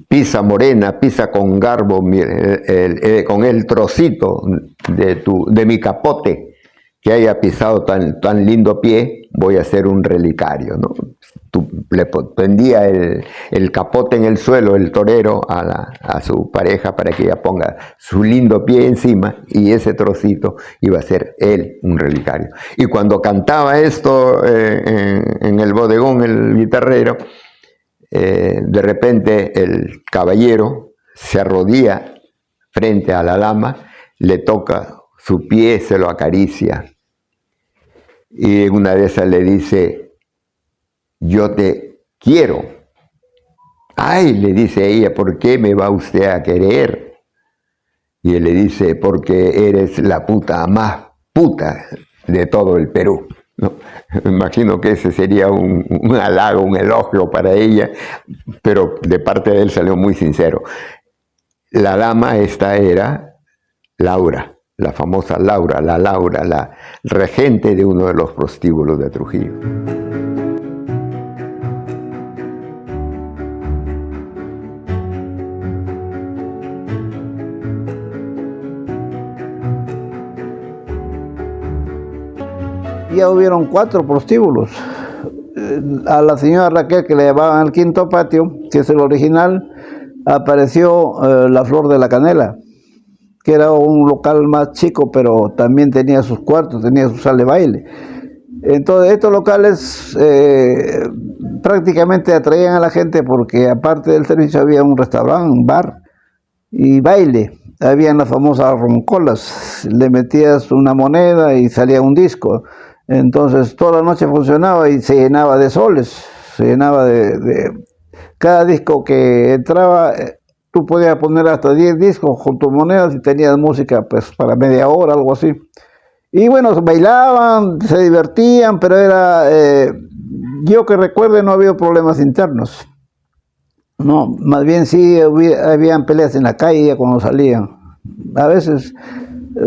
S6: pisa morena, pisa con garbo con el trocito de mi capote que haya pisado tan lindo pie, voy a hacer un relicario, ¿no? Le tendía el capote en el suelo, el torero, a su pareja para que ella ponga su lindo pie encima, y ese trocito iba a ser él un relicario. Y cuando cantaba esto en el bodegón, el guitarrero, de repente el caballero se arrodilla frente a la dama, le toca su pie, se lo acaricia, y en una de esas le dice: yo te quiero. Ay, le dice ella, ¿por qué me va usted a querer? Y él le dice: porque eres la puta más puta de todo el Perú, ¿no? Me imagino que ese sería un halago, un elogio para ella, pero de parte de él salió muy sincero. La dama esta era Laura, la famosa Laura, la regente de uno de los prostíbulos de Trujillo.
S5: Ya hubieron 4 prostíbulos. A la señora Raquel, que le llamaban al Quinto Patio, que es el original, apareció la Flor de la Canela, que era un local más chico, pero también tenía sus cuartos, tenía su sala de baile. Entonces, estos locales prácticamente atraían a la gente, porque aparte del servicio había un restaurante, un bar y baile. Habían las famosas roncolas, le metías una moneda y salía un disco. Entonces toda la noche funcionaba y se llenaba de soles, se llenaba de cada disco que entraba. Tú podías poner hasta 10 discos con tus monedas y tenías música pues para media hora, algo así. Y bueno, bailaban, se divertían, pero yo que recuerde, no había problemas internos. No, más bien sí habían peleas en la calle cuando salían. a veces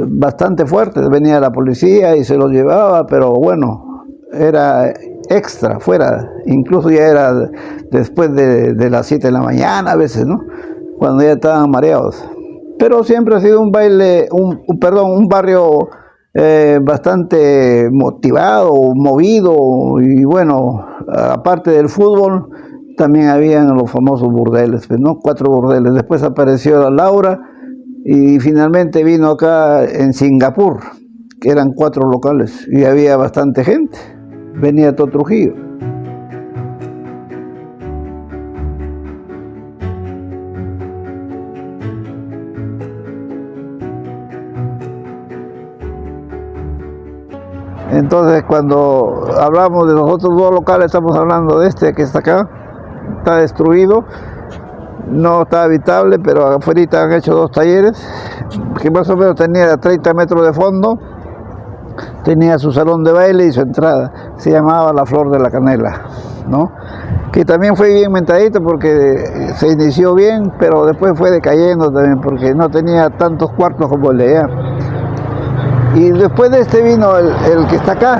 S5: bastante fuertes. Venía la policía y se los llevaba, pero bueno, era extra, fuera, incluso ya era después de las 7 de la mañana a veces, ¿no? Cuando ya estaban mareados. Pero siempre ha sido un barrio bastante motivado, movido, y bueno, aparte del fútbol, también habían los famosos burdeles, pues, ¿no? 4 burdeles. Después apareció la Laura y finalmente vino acá en Singapur, que eran 4 locales y había bastante gente. Venía todo Trujillo. Entonces, cuando hablamos de los otros 2 locales, estamos hablando de este que está acá, está destruido, no está habitable, pero afuera han hecho 2 talleres, que más o menos tenía 30 metros de fondo, tenía su salón de baile y su entrada, se llamaba La Flor de la Canela, ¿no? Que también fue bien mentadito porque se inició bien, pero después fue decayendo también porque no tenía tantos cuartos como el de allá. Y después de este vino el que está acá,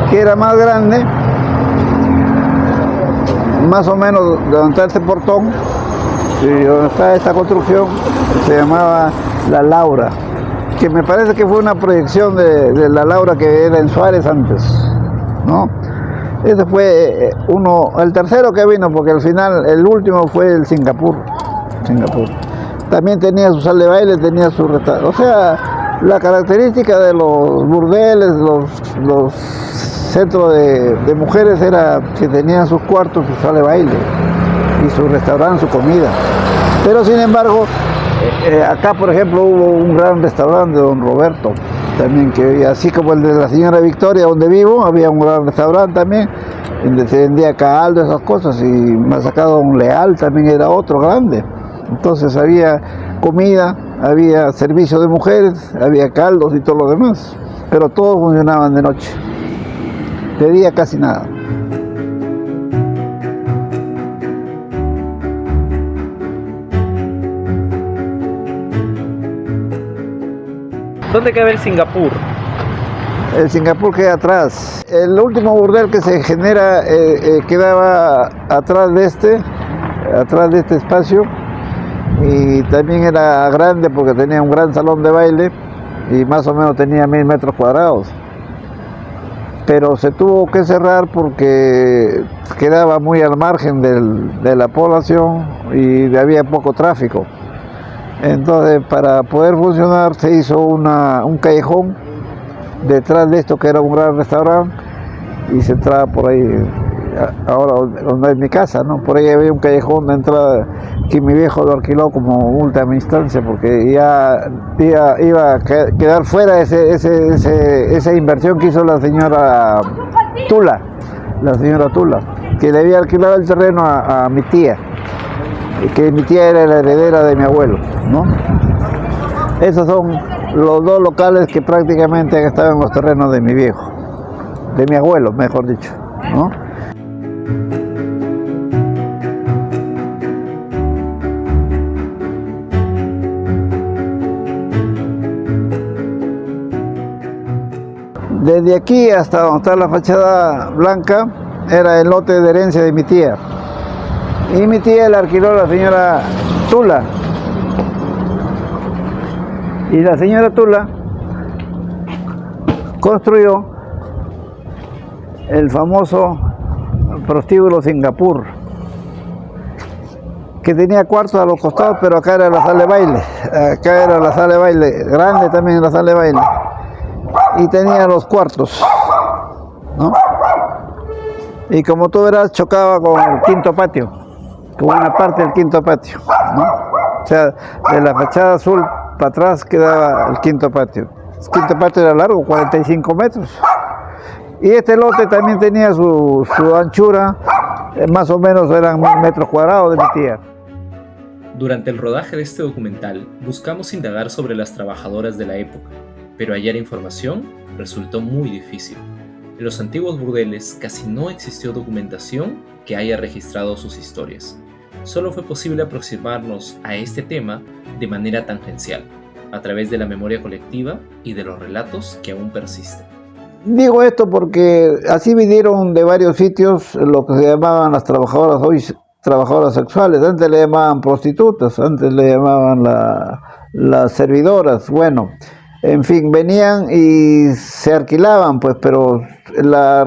S5: que era más grande, más o menos donde está este portón y donde está esta construcción, se llamaba La Laura, que me parece que fue una proyección de La Laura que era en Suárez antes, ¿no? Ese fue el tercero que vino, porque al final el último fue el Singapur. También tenía su sala de baile, tenía su restaurante. O sea, la característica de los burdeles, los centros de mujeres era que tenían sus cuartos, su sala de baile y su restaurante, su comida. Pero sin embargo, acá por ejemplo hubo un gran restaurante de don Roberto, también, que así como el de la señora Victoria, donde vivo, había un gran restaurante también, donde se vendía caldo, esas cosas, y más acá don Leal también era otro grande. Entonces había comida, había servicio de mujeres, había caldos y todo lo demás, pero todos funcionaban de noche, de día casi nada.
S1: ¿Dónde queda el Singapur?
S5: El Singapur queda atrás. El último burdel que se genera quedaba atrás de este espacio, y también era grande porque tenía un gran salón de baile y más o menos tenía 1000 metros cuadrados. Pero se tuvo que cerrar porque quedaba muy al margen de la población y había poco tráfico. Entonces, para poder funcionar, se hizo un callejón detrás de esto, que era un gran restaurante, y se entraba por ahí, ahora donde es mi casa, ¿no? Por ahí había un callejón de entrada que mi viejo lo alquiló como última instancia, porque ya iba a quedar fuera esa inversión que hizo la señora Tula, que le había alquilado el terreno a mi tía, que mi tía era la heredera de mi abuelo, ¿no? Esos son los 2 locales que prácticamente han estado en los terrenos de mi viejo, de mi abuelo, mejor dicho, ¿no? Desde aquí hasta donde está la fachada blanca era el lote de herencia de mi tía. Y mi tía le alquiló a la señora Tula. Y la señora Tula construyó el famoso prostíbulo Singapur, que tenía cuartos a los costados, pero acá era la sala de baile. Acá era la sala de baile, grande también la sala de baile. Y tenía los cuartos, ¿no? Y como tú verás, chocaba con el quinto patio, con una parte del quinto patio, ¿no? O sea, de la fachada azul para atrás quedaba el quinto patio. El quinto patio era largo, 45 metros. Y este lote también tenía su anchura, más o menos eran 1000 metros cuadrados de mi tía.
S1: Durante el rodaje de este documental, buscamos indagar sobre las trabajadoras de la época, pero hallar información resultó muy difícil. En los antiguos burdeles casi no existió documentación que haya registrado sus historias. Solo fue posible aproximarnos a este tema de manera tangencial, a través de la memoria colectiva y de los relatos que aún persisten.
S5: Digo esto porque así vinieron de varios sitios lo que se llamaban las trabajadoras, hoy trabajadoras sexuales. Antes le llamaban prostitutas, antes le llamaban las servidoras. Bueno, en fin, venían y se alquilaban, pues, pero la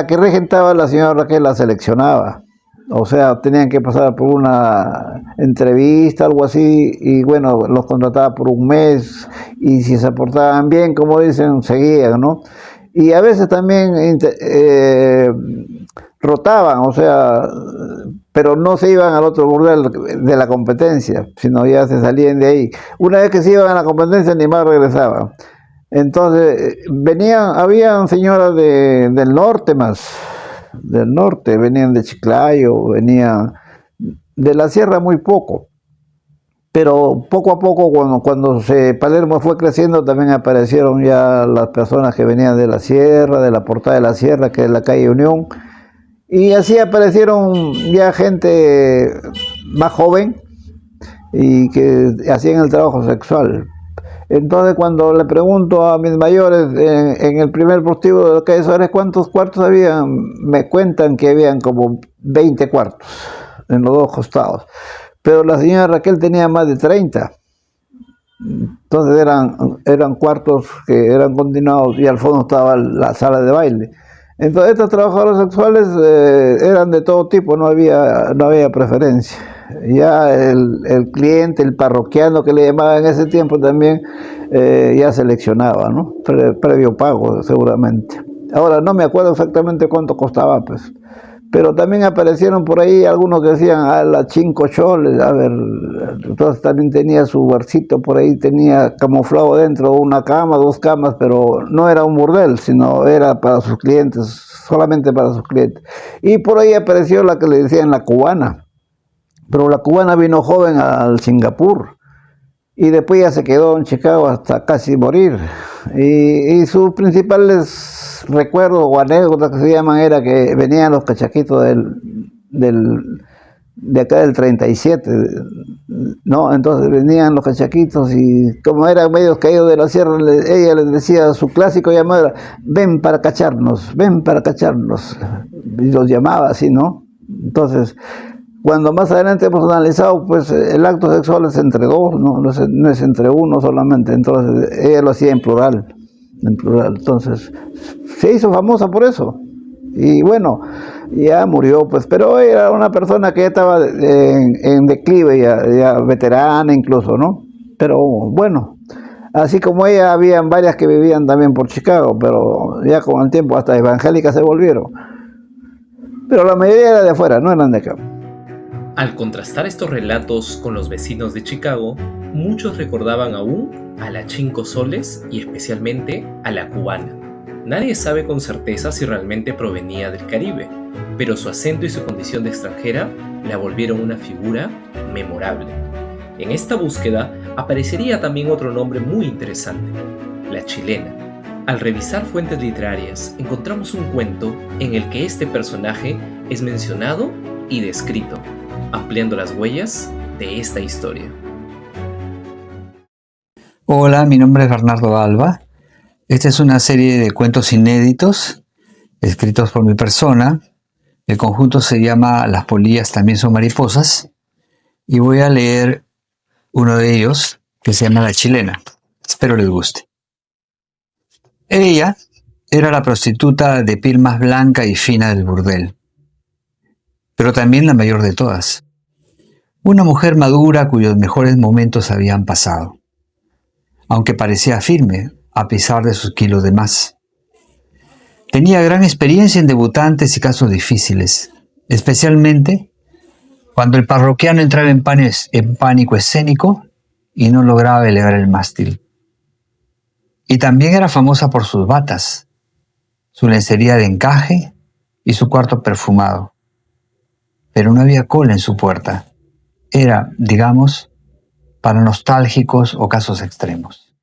S5: que regentaba la señora Raquel la seleccionaba. O sea, tenían que pasar por una entrevista, algo así, y bueno, los contrataba por un mes, y si se portaban bien, como dicen, seguían, ¿no? Y a veces también rotaban, o sea, pero no se iban al otro burdel de la competencia, sino ya se salían de ahí. Una vez que se iban a la competencia, ni más regresaban. Entonces, habían señoras del norte del norte, venían de Chiclayo, venían de la sierra muy poco. Pero poco a poco, cuando Palermo fue creciendo, también aparecieron ya las personas que venían de la sierra, de la Portada de la Sierra, que es la calle Unión. Y así aparecieron ya gente más joven y que hacían el trabajo sexual. Entonces, cuando le pregunto a mis mayores en el primer prostíbulo de la calle Suárez cuántos cuartos habían, me cuentan que habían como 20 cuartos en los dos costados. Pero la señora Raquel tenía más de 30. Entonces eran cuartos que eran continuados y al fondo estaba la sala de baile. Entonces estos trabajadores sexuales eran de todo tipo, no había preferencia. Ya el cliente, el parroquiano que le llamaba en ese tiempo también ya seleccionaba, ¿no? Previo pago seguramente. Ahora no me acuerdo exactamente cuánto costaba, pues. Pero también aparecieron por ahí algunos que decían, las 5 choles, a ver, entonces también tenía su barcito por ahí, tenía camuflado dentro una cama, 2 camas, pero no era un burdel, sino era para sus clientes, solamente para sus clientes. Y por ahí apareció la que le decían la cubana, pero la cubana vino joven al Singapur, y después ya se quedó en Chicago hasta casi morir. Y sus principales recuerdos o anécdotas que se llaman era que venían los cachaquitos de acá del 37, ¿no? Entonces venían los cachaquitos y como eran medios caídos de la sierra, ella les decía su clásico llamado era, ven para cacharnos, y los llamaba así, ¿no? Entonces, cuando más adelante hemos analizado, pues el acto sexual es entre dos, no es entre uno solamente, entonces ella lo hacía en plural, entonces se hizo famosa por eso, y bueno, ya murió, pues, pero era una persona que ya estaba en declive, ya veterana incluso, ¿no? Pero bueno, así como ella, habían varias que vivían también por Chicago, pero ya con el tiempo hasta evangélicas se volvieron, pero la mayoría era de afuera, no eran de acá.
S1: Al contrastar estos relatos con los vecinos de Chicago, muchos recordaban aún a la 5 soles y especialmente a la cubana. Nadie sabe con certeza si realmente provenía del Caribe, pero su acento y su condición de extranjera la volvieron una figura memorable. En esta búsqueda aparecería también otro nombre muy interesante, la chilena. Al revisar fuentes literarias, encontramos un cuento en el que este personaje es mencionado y descrito, ampliando las huellas de esta historia.
S7: Hola, mi nombre es Bernardo Alba. Esta es una serie de cuentos inéditos escritos por mi persona. El conjunto se llama Las polillas también son mariposas y voy a leer uno de ellos que se llama La chilena. Espero les guste. Ella era la prostituta de piel más blanca y fina del burdel, pero también la mayor de todas. Una mujer madura cuyos mejores momentos habían pasado, aunque parecía firme a pesar de sus kilos de más. Tenía gran experiencia en debutantes y casos difíciles, especialmente cuando el parroquiano entraba en pánico escénico y no lograba elevar el mástil. Y también era famosa por sus batas, su lencería de encaje y su cuarto perfumado. Pero no había cola en su puerta. Era, digamos, para nostálgicos o casos extremos.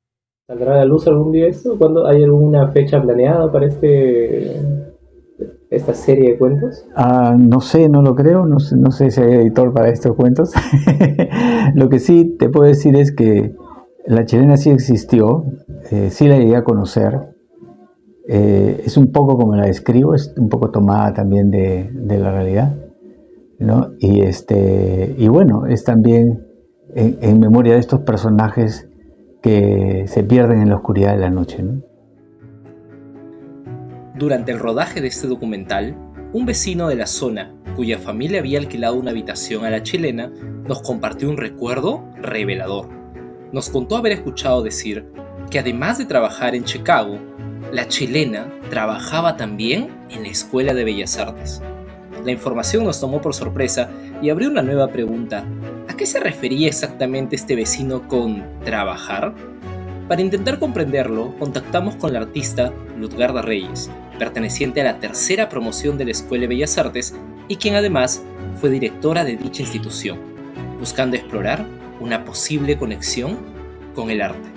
S1: ¿Saldrá a la luz algún día esto? ¿Cuándo hay alguna fecha planeada para esta serie de cuentos?
S8: No sé, no lo creo, no sé si hay editor para estos cuentos. Lo que sí te puedo decir es que La Chilena sí existió, sí la llegué a conocer. Es un poco como la describo, es un poco tomada también de la realidad, ¿no? Y bueno, es también en memoria de estos personajes que se pierden en la oscuridad de la noche, ¿no?
S1: Durante el rodaje de este documental, un vecino de la zona, cuya familia había alquilado una habitación a La Chilena, nos compartió un recuerdo revelador. Nos contó haber escuchado decir que además de trabajar en Chicago, La Chilena trabajaba también en la Escuela de Bellas Artes. La información nos tomó por sorpresa y abrió una nueva pregunta. ¿A qué se refería exactamente este vecino con trabajar? Para intentar comprenderlo, contactamos con la artista Lutgarda Reyes, perteneciente a la tercera promoción de la Escuela de Bellas Artes y quien además fue directora de dicha institución, buscando explorar una posible conexión con el arte.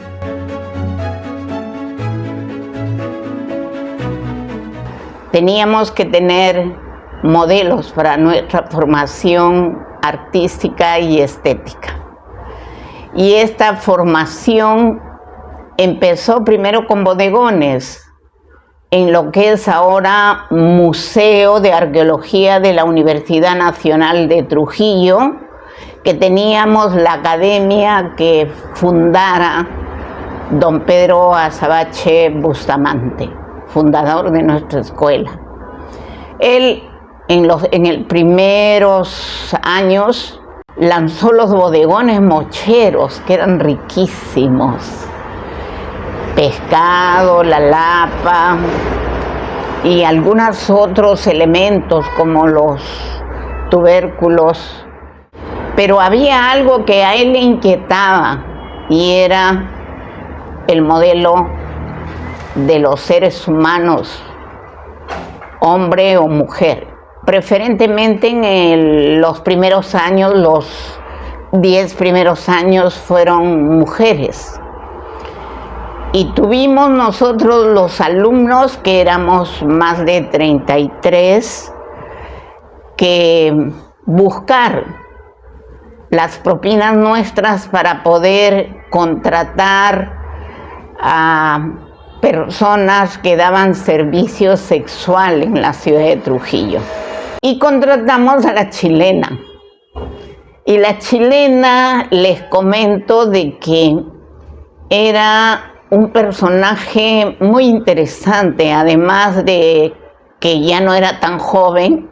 S9: Teníamos que tener modelos para nuestra formación artística y estética. Y esta formación empezó primero con bodegones, en lo que es ahora Museo de Arqueología de la Universidad Nacional de Trujillo, que teníamos la academia que fundara don Pedro Azabache Bustamante, fundador de nuestra escuela. Él, en los primeros años, lanzó los bodegones mocheros, que eran riquísimos. Pescado, la lapa y algunos otros elementos como los tubérculos. Pero había algo que a él le inquietaba y era el modelo de los seres humanos, hombre o mujer. Preferentemente en los primeros años, los 10 primeros años fueron mujeres. Y tuvimos nosotros los alumnos, que éramos más de 33, que buscar las propinas nuestras para poder contratar a personas que daban servicio sexual en la ciudad de Trujillo. Y contratamos a La Chilena. Y La Chilena, les comento de que era un personaje muy interesante, además de que ya no era tan joven.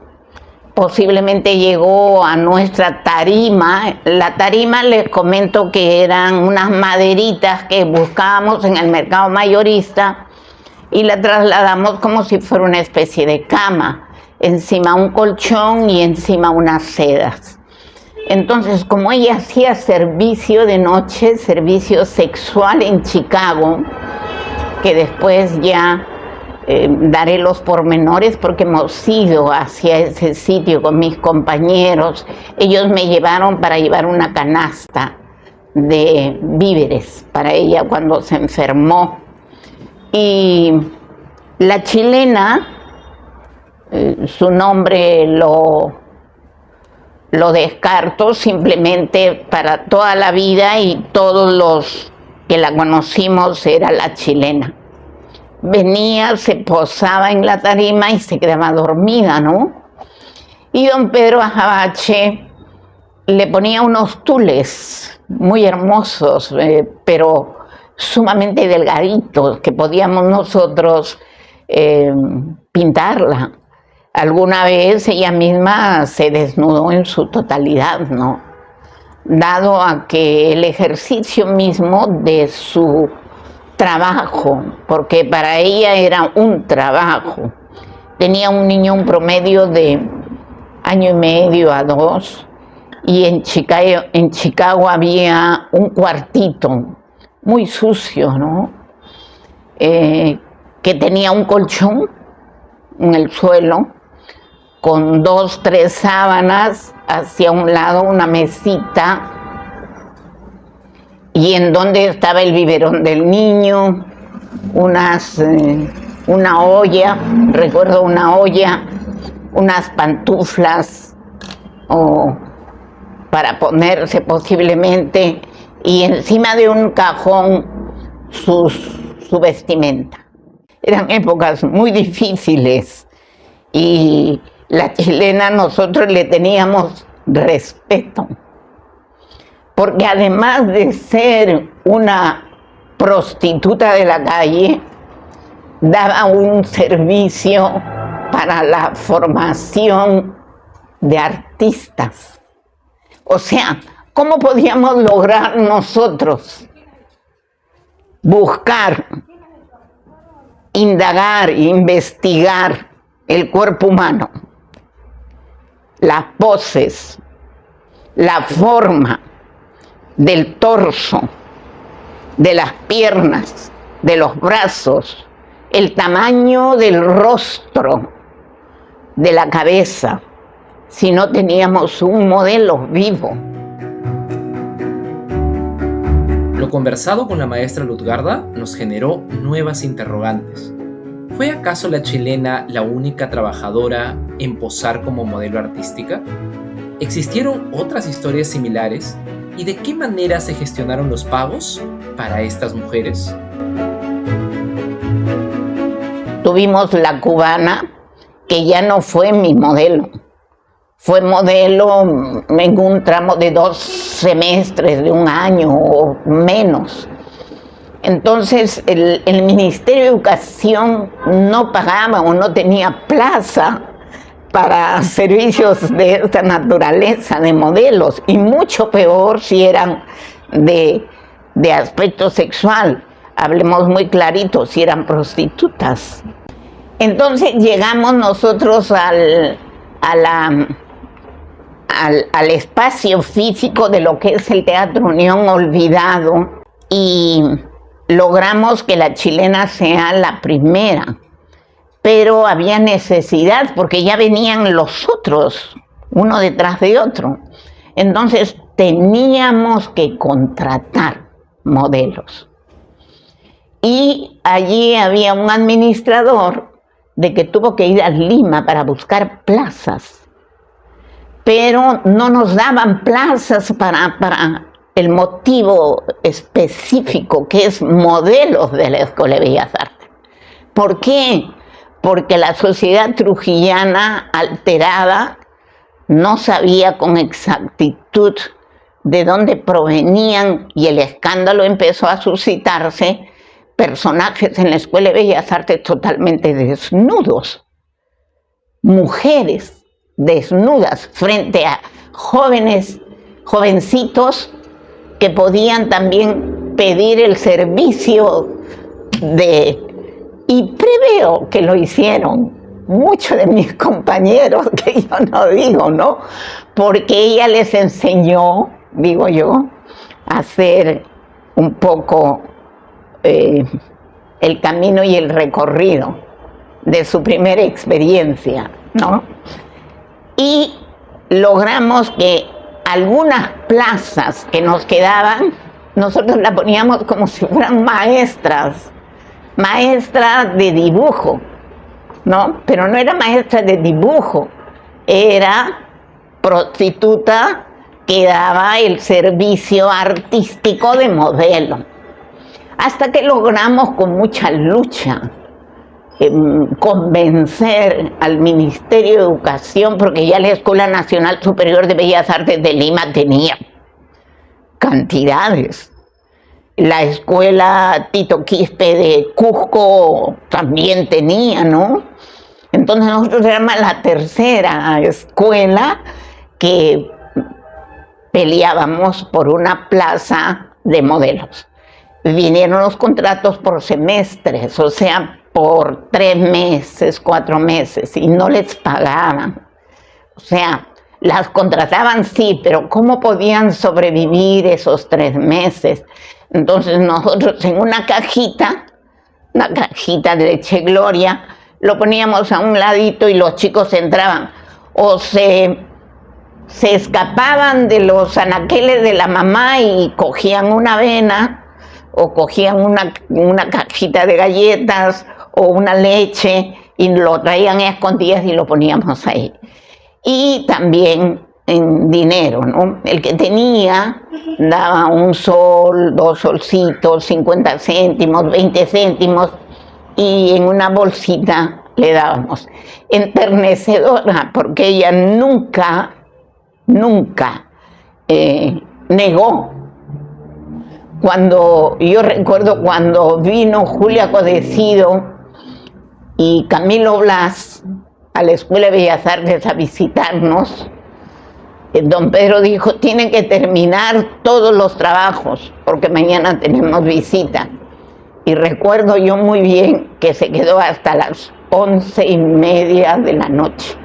S9: Posiblemente llegó a nuestra tarima. La tarima, les comento que eran unas maderitas que buscábamos en el mercado mayorista y la trasladamos como si fuera una especie de cama, encima un colchón y encima unas sedas. Entonces, como ella hacía servicio de noche, servicio sexual en Chicago, que después ya daré los pormenores porque hemos ido hacia ese sitio con mis compañeros. Ellos me llevaron para llevar una canasta de víveres para ella cuando se enfermó. Y La Chilena, su nombre lo descarto simplemente para toda la vida, y todos los que la conocimos era La Chilena. Venía, se posaba en la tarima y se quedaba dormida, ¿no? Y don Pedro Azabache le ponía unos tules muy hermosos, pero sumamente delgaditos, que podíamos nosotros pintarla. Alguna vez ella misma se desnudó en su totalidad, ¿no? Dado a que el ejercicio mismo de su trabajo, porque para ella era un trabajo. Tenía un niño, un promedio de 1 año y medio a 2, y en Chicago había un cuartito muy sucio, ¿no? Que tenía un colchón en el suelo, con 2, 3 sábanas, hacia un lado una mesita, y en donde estaba el biberón del niño, una olla, recuerdo una olla, unas pantuflas para ponerse posiblemente, y encima de un cajón su vestimenta. Eran épocas muy difíciles y la chilena nosotros le teníamos respeto, porque además de ser una prostituta de la calle, daba un servicio para la formación de artistas. O sea, ¿cómo podíamos lograr nosotros buscar, indagar, investigar el cuerpo humano, las poses, la forma del torso, de las piernas, de los brazos, el tamaño del rostro, de la cabeza, si no teníamos un modelo vivo?
S1: Lo conversado con la maestra Lutgarda nos generó nuevas interrogantes. ¿Fue acaso la chilena la única trabajadora en posar como modelo artística? ¿Existieron otras historias similares? ¿Y de qué manera se gestionaron los pagos para estas mujeres?
S9: Tuvimos la cubana, que ya no fue mi modelo. Fue modelo en un tramo de 2 semestres, de 1 año o menos. Entonces el Ministerio de Educación no pagaba o no tenía plaza para servicios de esta naturaleza, de modelos, y mucho peor si eran de aspecto sexual. Hablemos muy clarito, si eran prostitutas. Entonces llegamos nosotros al espacio físico de lo que es el Teatro Unión olvidado, y logramos que la chilena sea la primera, pero había necesidad porque ya venían los otros, uno detrás de otro. Entonces teníamos que contratar modelos. Y allí había un administrador de que tuvo que ir a Lima para buscar plazas, pero no nos daban plazas para el motivo específico, que es modelos de la Escuela de Bellas Artes. ¿Por qué? Porque la sociedad trujillana alterada no sabía con exactitud de dónde provenían, y el escándalo empezó a suscitarse, personajes en la Escuela de Bellas Artes totalmente desnudos, mujeres desnudas frente a jovencitos que podían también pedir el servicio y preveo que lo hicieron muchos de mis compañeros, que yo no digo, ¿no? Porque ella les enseñó, digo yo, a hacer un poco el camino y el recorrido de su primera experiencia, ¿no? Y logramos que algunas plazas que nos quedaban, nosotros las poníamos como si fueran maestras de dibujo, ¿no? Pero no era maestra de dibujo, era prostituta que daba el servicio artístico de modelo. Hasta que logramos con mucha lucha convencer al Ministerio de Educación, porque ya la Escuela Nacional Superior de Bellas Artes de Lima tenía cantidades. La Escuela Tito Quispe de Cusco también tenía, ¿no? Entonces nosotros éramos la tercera escuela que peleábamos por una plaza de modelos. Vinieron los contratos por semestres, o sea, por 3 meses, 4 meses, y no les pagaban. O sea, las contrataban sí, pero ¿cómo podían sobrevivir esos 3 meses? Entonces nosotros en una cajita de leche Gloria, lo poníamos a un ladito y los chicos entraban. O se se escapaban de los anaqueles de la mamá y cogían una avena o cogían una cajita de galletas o una leche y lo traían a escondidas y lo poníamos ahí. Y también en dinero, ¿no? El que tenía daba un sol, 2 solcitos, 50 céntimos, 20 céntimos y en una bolsita le dábamos. Enternecedora, porque ella nunca negó. Yo recuerdo cuando vino Julia Codecido y Camilo Blas a la Escuela de Bellas Artes a visitarnos, don Pedro dijo, tienen que terminar todos los trabajos porque mañana tenemos visita. Y recuerdo yo muy bien que se quedó hasta las 11:30 de la noche,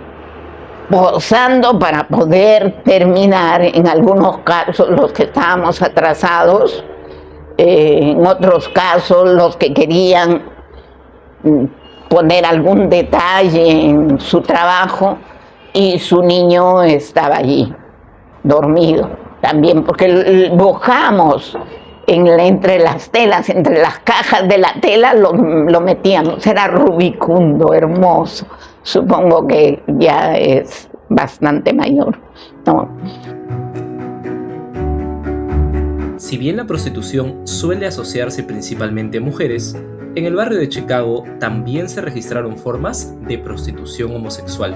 S9: posando para poder terminar, en algunos casos los que estábamos atrasados, en otros casos los que querían poner algún detalle en su trabajo, y su niño estaba allí, dormido también, porque bojamos entre las telas, entre las cajas de la tela lo metíamos, era rubicundo, hermoso, supongo que ya es bastante mayor, ¿no?
S1: Si bien la prostitución suele asociarse principalmente a mujeres, en el barrio de Chicago también se registraron formas de prostitución homosexual,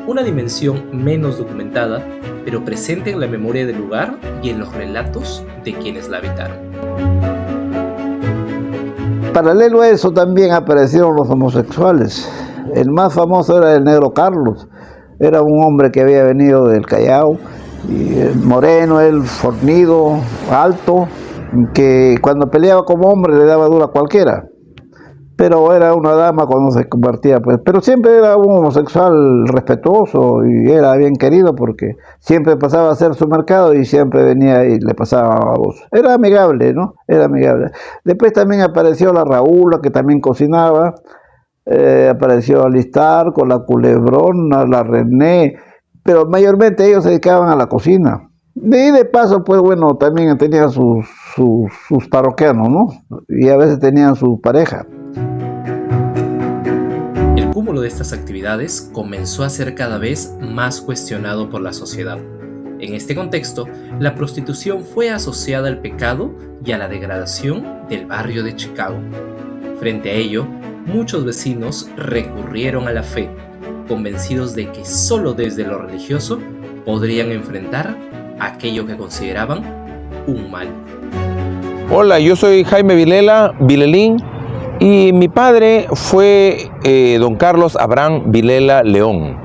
S1: una dimensión menos documentada, pero presente en la memoria del lugar y en los relatos de quienes la habitaron.
S5: Paralelo a eso también aparecieron los homosexuales. El más famoso era el Negro Carlos. Era un hombre que había venido del Callao, y moreno, él fornido, alto, que cuando peleaba como hombre le daba dura a cualquiera. Pero era una dama cuando se convertía, pues. Pero siempre era un homosexual respetuoso y era bien querido porque siempre pasaba a hacer su mercado y siempre venía y le pasaba a voz. Era amigable, ¿no? Era amigable. Después también apareció la Raúla, que también cocinaba. Apareció Alistar con la Culebrona, la René, pero mayormente ellos se dedicaban a la cocina. Y de paso, pues bueno, también tenían sus parroquianos, ¿no? Y a veces tenían su pareja.
S1: El cúmulo de estas actividades comenzó a ser cada vez más cuestionado por la sociedad. En este contexto, la prostitución fue asociada al pecado y a la degradación del barrio de Chicago. Frente a ello, muchos vecinos recurrieron a la fe, convencidos de que solo desde lo religioso podrían enfrentar aquello que consideraban un mal.
S10: Hola, yo soy Jaime Vilela, Vilelín, y mi padre fue don Carlos Abraham Vilela León.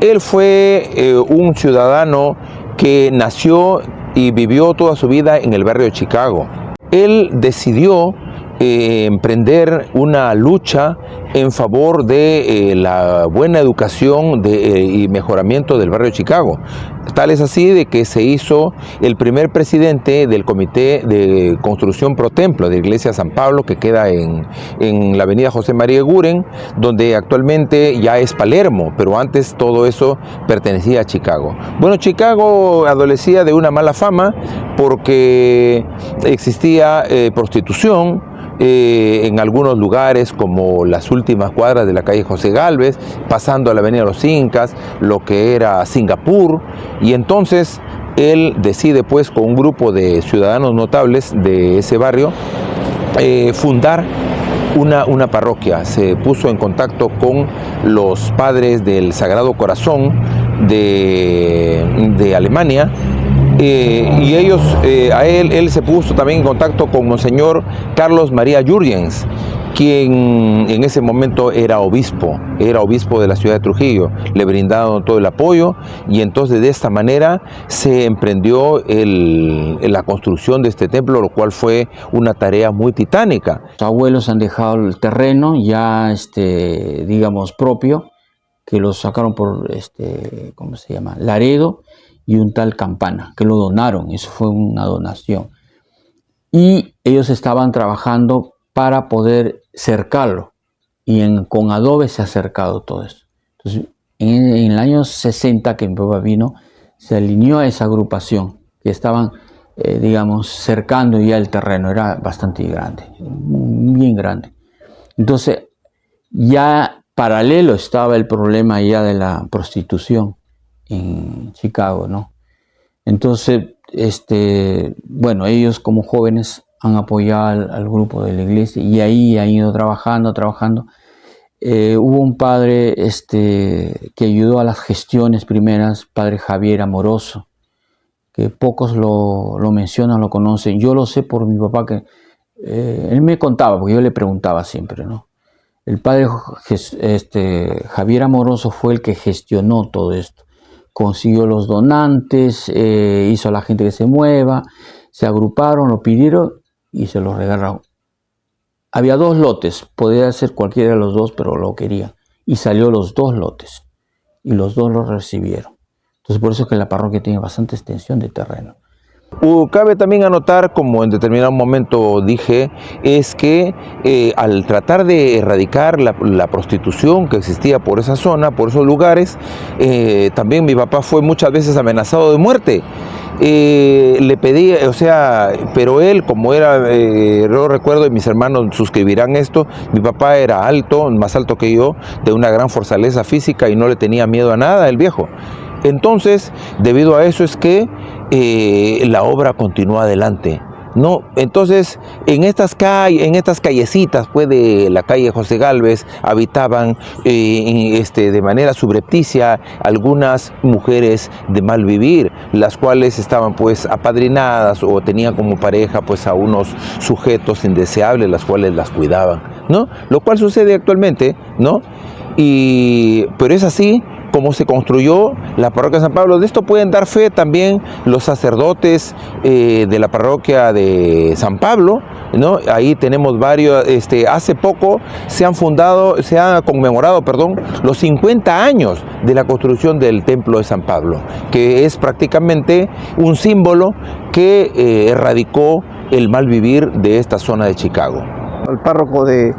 S10: Él fue un ciudadano que nació y vivió toda su vida en el barrio de Chicago. Él decidió emprender una lucha en favor de la buena educación y mejoramiento del barrio de Chicago. Tal es así de que se hizo el primer presidente del Comité de Construcción Pro Templo de Iglesia San Pablo, que queda en la avenida José María Eguren, donde actualmente ya es Palermo, pero antes todo eso pertenecía a Chicago. Bueno, Chicago adolecía de una mala fama porque existía prostitución, en algunos lugares como las últimas cuadras de la calle José Gálvez, pasando a la avenida Los Incas, lo que era Singapur, y entonces él decide pues con un grupo de ciudadanos notables de ese barrio fundar una parroquia. Se puso en contacto con los padres del Sagrado Corazón de Alemania, y ellos, él se puso también en contacto con Monseñor Carlos María Jurgens, quien en ese momento era obispo de la ciudad de Trujillo. Le brindaron todo el apoyo y entonces de esta manera se emprendió la construcción de este templo, lo cual fue una tarea muy titánica.
S11: Los abuelos han dejado el terreno ya, digamos, propio, que lo sacaron por, ¿cómo se llama? Laredo, y un tal Campana, que lo donaron. Eso fue una donación. Y ellos estaban trabajando para poder cercarlo. Y con adobe se ha cercado todo eso. Entonces, en el año 60, que mi papá vino, se alineó a esa agrupación que estaban, digamos, cercando ya el terreno. Era bastante grande, bien grande. Entonces, ya paralelo estaba el problema ya de la prostitución en Chicago, ¿no? Entonces, bueno, ellos como jóvenes han apoyado al grupo de la iglesia y ahí han ido trabajando. Hubo un padre que ayudó a las gestiones primeras, padre Javier Amoroso, que pocos lo mencionan, lo conocen. Yo lo sé por mi papá, que él me contaba, porque yo le preguntaba siempre, ¿no? El padre Javier Amoroso fue el que gestionó todo esto. Consiguió los donantes, hizo a la gente que se mueva, se agruparon, lo pidieron y se los regalaron. Había 2 lotes, podía ser cualquiera de los 2, pero lo querían. Y salió los 2 lotes, y los 2 los recibieron. Entonces por eso es que la parroquia tiene bastante extensión de terreno.
S10: Cabe también anotar, como en determinado momento dije, es que al tratar de erradicar la prostitución que existía por esa zona, por esos lugares, también mi papá fue muchas veces amenazado de muerte. Le pedí, pero él, como era, yo recuerdo, y mis hermanos suscribirán esto, mi papá era alto, más alto que yo, de una gran fortaleza física y no le tenía miedo a nada, el viejo. Entonces, debido a eso es que la obra continúa adelante, ¿no? Entonces, en estas callecitas, pues, de la calle José Gálvez, habitaban de manera subrepticia algunas mujeres de mal vivir, las cuales estaban, pues, apadrinadas o tenían como pareja, pues, a unos sujetos indeseables, las cuales las cuidaban, ¿no? Lo cual sucede actualmente, ¿no? Pero es así como se construyó la parroquia de San Pablo. De esto pueden dar fe también los sacerdotes de la parroquia de San Pablo, ¿no? Ahí tenemos varios, hace poco se han conmemorado, los 50 años de la construcción del templo de San Pablo, que es prácticamente un símbolo que erradicó el mal vivir de esta zona de Chicago.
S5: El párroco de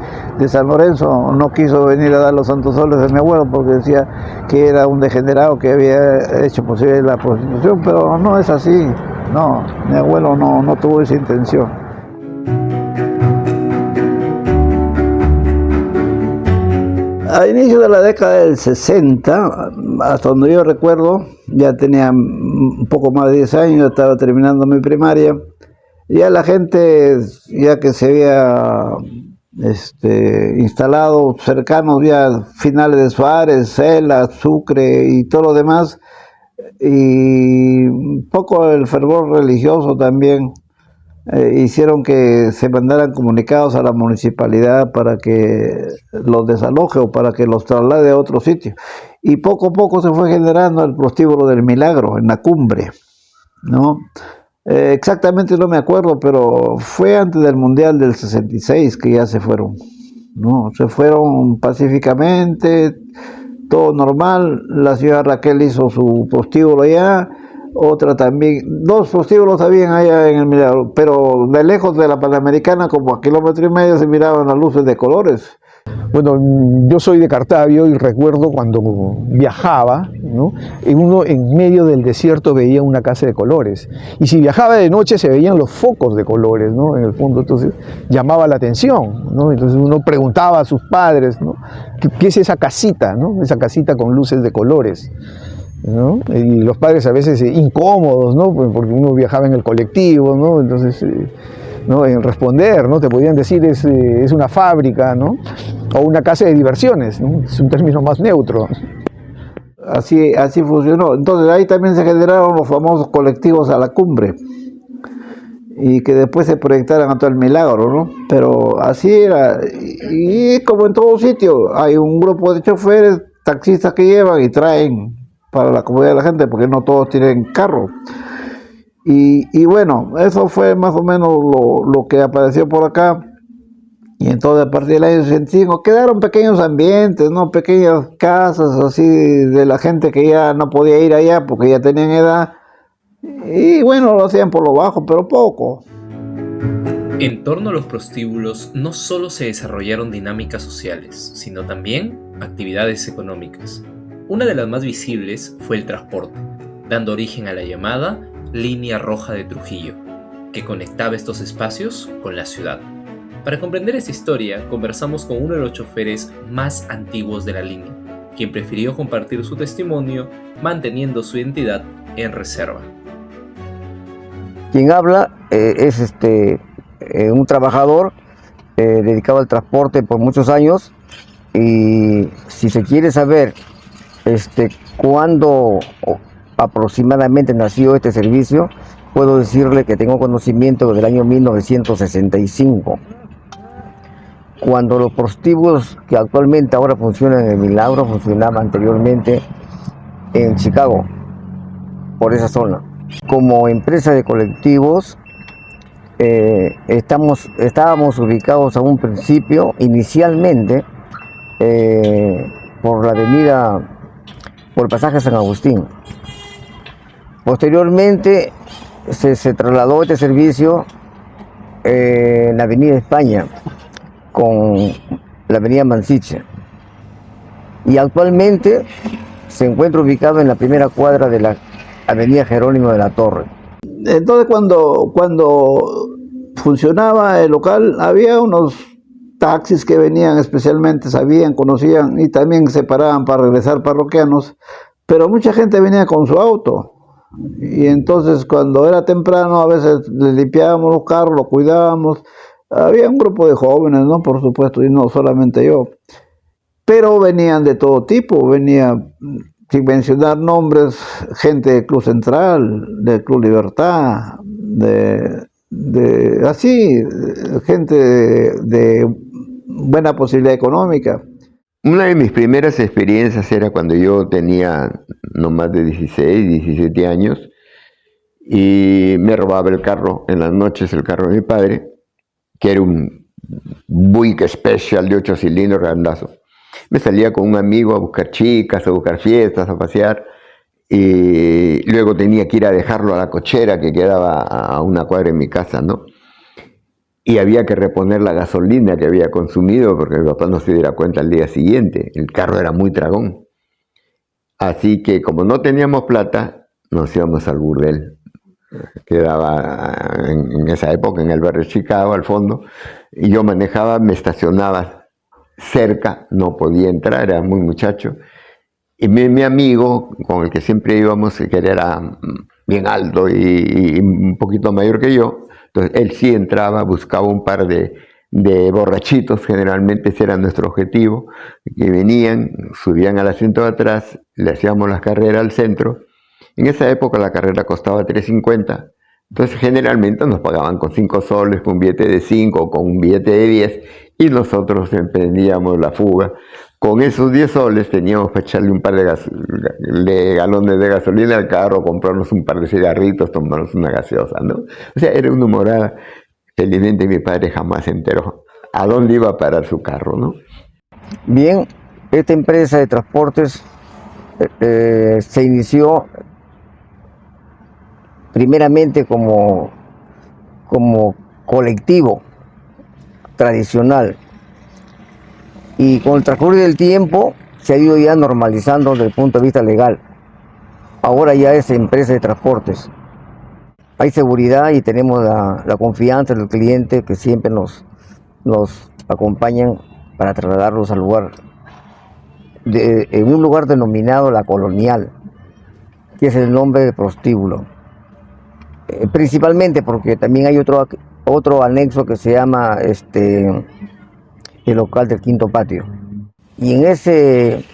S5: San Lorenzo no quiso venir a dar los santos óleos de mi abuelo porque decía que era un degenerado que había hecho posible la prostitución, pero no es así. No, mi abuelo no tuvo esa intención. A inicio de la década del 60, hasta donde yo recuerdo, ya tenía un poco más de 10 años, estaba terminando mi primaria. Ya la gente, ya que se había instalado cercanos ya finales de Suárez, Cela, Sucre y todo lo demás, y un poco el fervor religioso también, hicieron que se mandaran comunicados a la municipalidad para que los desaloje o para que los traslade a otro sitio. Y poco a poco se fue generando el prostíbulo del Milagro en la cumbre, ¿no? Exactamente no me acuerdo, pero fue antes del Mundial del 66 que ya se fueron, ¿no? Se fueron pacíficamente, todo normal. La señora Raquel hizo su prostíbulo allá, otra también, 2 prostíbulos habían allá en el Milagro, pero de lejos de la Panamericana, como a 1,5 kilómetros, se miraban las luces de colores.
S2: Bueno, yo soy de Cartavio y recuerdo cuando viajaba, ¿no? Uno en medio del desierto veía una casa de colores. Y si viajaba de noche se veían los focos de colores, ¿no? En el fondo, entonces llamaba la atención, ¿no? Entonces uno preguntaba a sus padres, ¿no? ¿Qué es esa casita, ¿no? Esa casita con luces de colores, ¿no? Y los padres a veces incómodos, ¿no? Porque uno viajaba en el colectivo, ¿no? Entonces, ¿no? En responder, ¿no? Te podían decir es una fábrica, ¿no? O una casa de diversiones, ¿no? Es un término más neutro.
S5: Así funcionó. Entonces ahí también se generaron los famosos colectivos a la cumbre y que después se proyectaron a todo el Milagro, ¿no? Pero así era, y como en todo sitio hay un grupo de choferes, taxistas que llevan y traen para la comodidad de la gente, porque no todos tienen carro. Y bueno, eso fue más o menos lo que apareció por acá. Y entonces a partir del año 65 quedaron pequeños ambientes, ¿no? Pequeñas casas así de la gente que ya no podía ir allá porque ya tenían edad. Y bueno, lo hacían por lo bajo, pero poco.
S1: En torno a los prostíbulos no solo se desarrollaron dinámicas sociales, sino también actividades económicas. Una de las más visibles fue el transporte. dando origen a la llamada Línea Roja de Trujillo, que conectaba estos espacios con la ciudad. Para comprender esta historia, conversamos con uno de los choferes más antiguos de la línea, quien prefirió compartir su testimonio manteniendo su identidad en reserva.
S12: Quien habla es un trabajador dedicado al transporte por muchos años, y si se quiere saber cuándo aproximadamente nació este servicio, puedo decirle que tengo conocimiento del año 1965, cuando los prostíbulos que actualmente ahora funcionan en El Milagro funcionaban anteriormente en Chicago, por esa zona. Como empresa de colectivos, estábamos ubicados a un principio, inicialmente, por la avenida, por el pasaje San Agustín. Posteriormente se trasladó este servicio en la avenida España, con la avenida Mansiche, y actualmente se encuentra ubicado en la primera cuadra de la avenida Jerónimo de la Torre.
S5: Entonces cuando funcionaba el local, había unos taxis que venían especialmente, sabían, conocían y también se paraban para regresar parroquianos, pero mucha gente venía con su auto, y entonces cuando era temprano a veces le limpiábamos los carros, los cuidábamos. Había un grupo de jóvenes, ¿no? Por supuesto, y no solamente yo, pero venían de todo tipo, sin mencionar nombres, gente del Club Central, del Club Libertad, gente de buena posibilidad económica.
S6: Una de mis primeras experiencias era cuando yo tenía no más de 16, 17 años, y me robaba el carro, en las noches el carro de mi padre, que era un Buick Special de 8 cilindros grandazo. Me salía con un amigo a buscar chicas, a buscar fiestas, a pasear, y luego tenía que ir a dejarlo a la cochera que quedaba a una cuadra de mi casa, ¿no? Y había que reponer la gasolina que había consumido porque mi papá no se diera cuenta al día siguiente. El carro era muy tragón. Así que como no teníamos plata, nos íbamos al burdel. Quedaba en esa época en el barrio de Chicago, al fondo, y yo manejaba, me estacionaba cerca, no podía entrar, era muy muchacho, y mi amigo, con el que siempre íbamos, que era bien alto y un poquito mayor que yo, entonces él sí entraba, buscaba un par de borrachitos, generalmente ese era nuestro objetivo, que venían, subían al asiento de atrás, le hacíamos las carreras al centro. En esa época la carrera costaba $3.50, entonces generalmente nos pagaban con 5 soles, con un billete de 5 o con un billete de 10, y nosotros emprendíamos la fuga. Con esos 10 soles teníamos que echarle un par de galones de gasolina al carro, comprarnos un par de cigarritos, tomarnos una gaseosa, ¿no? O sea, era una morada. Felizmente mi padre jamás se enteró a dónde iba a parar su carro, ¿no?
S12: Bien, esta empresa de transportes se inició primeramente como colectivo tradicional, y con el transcurso del tiempo se ha ido ya normalizando desde el punto de vista legal. Ahora ya es empresa de transportes. Hay seguridad y tenemos la confianza del cliente, que siempre nos acompañan para trasladarlos al lugar, en un lugar denominado La Colonial, que es el nombre del prostíbulo. Principalmente porque también hay otro anexo que se llama el local del Quinto Patio. Y en ese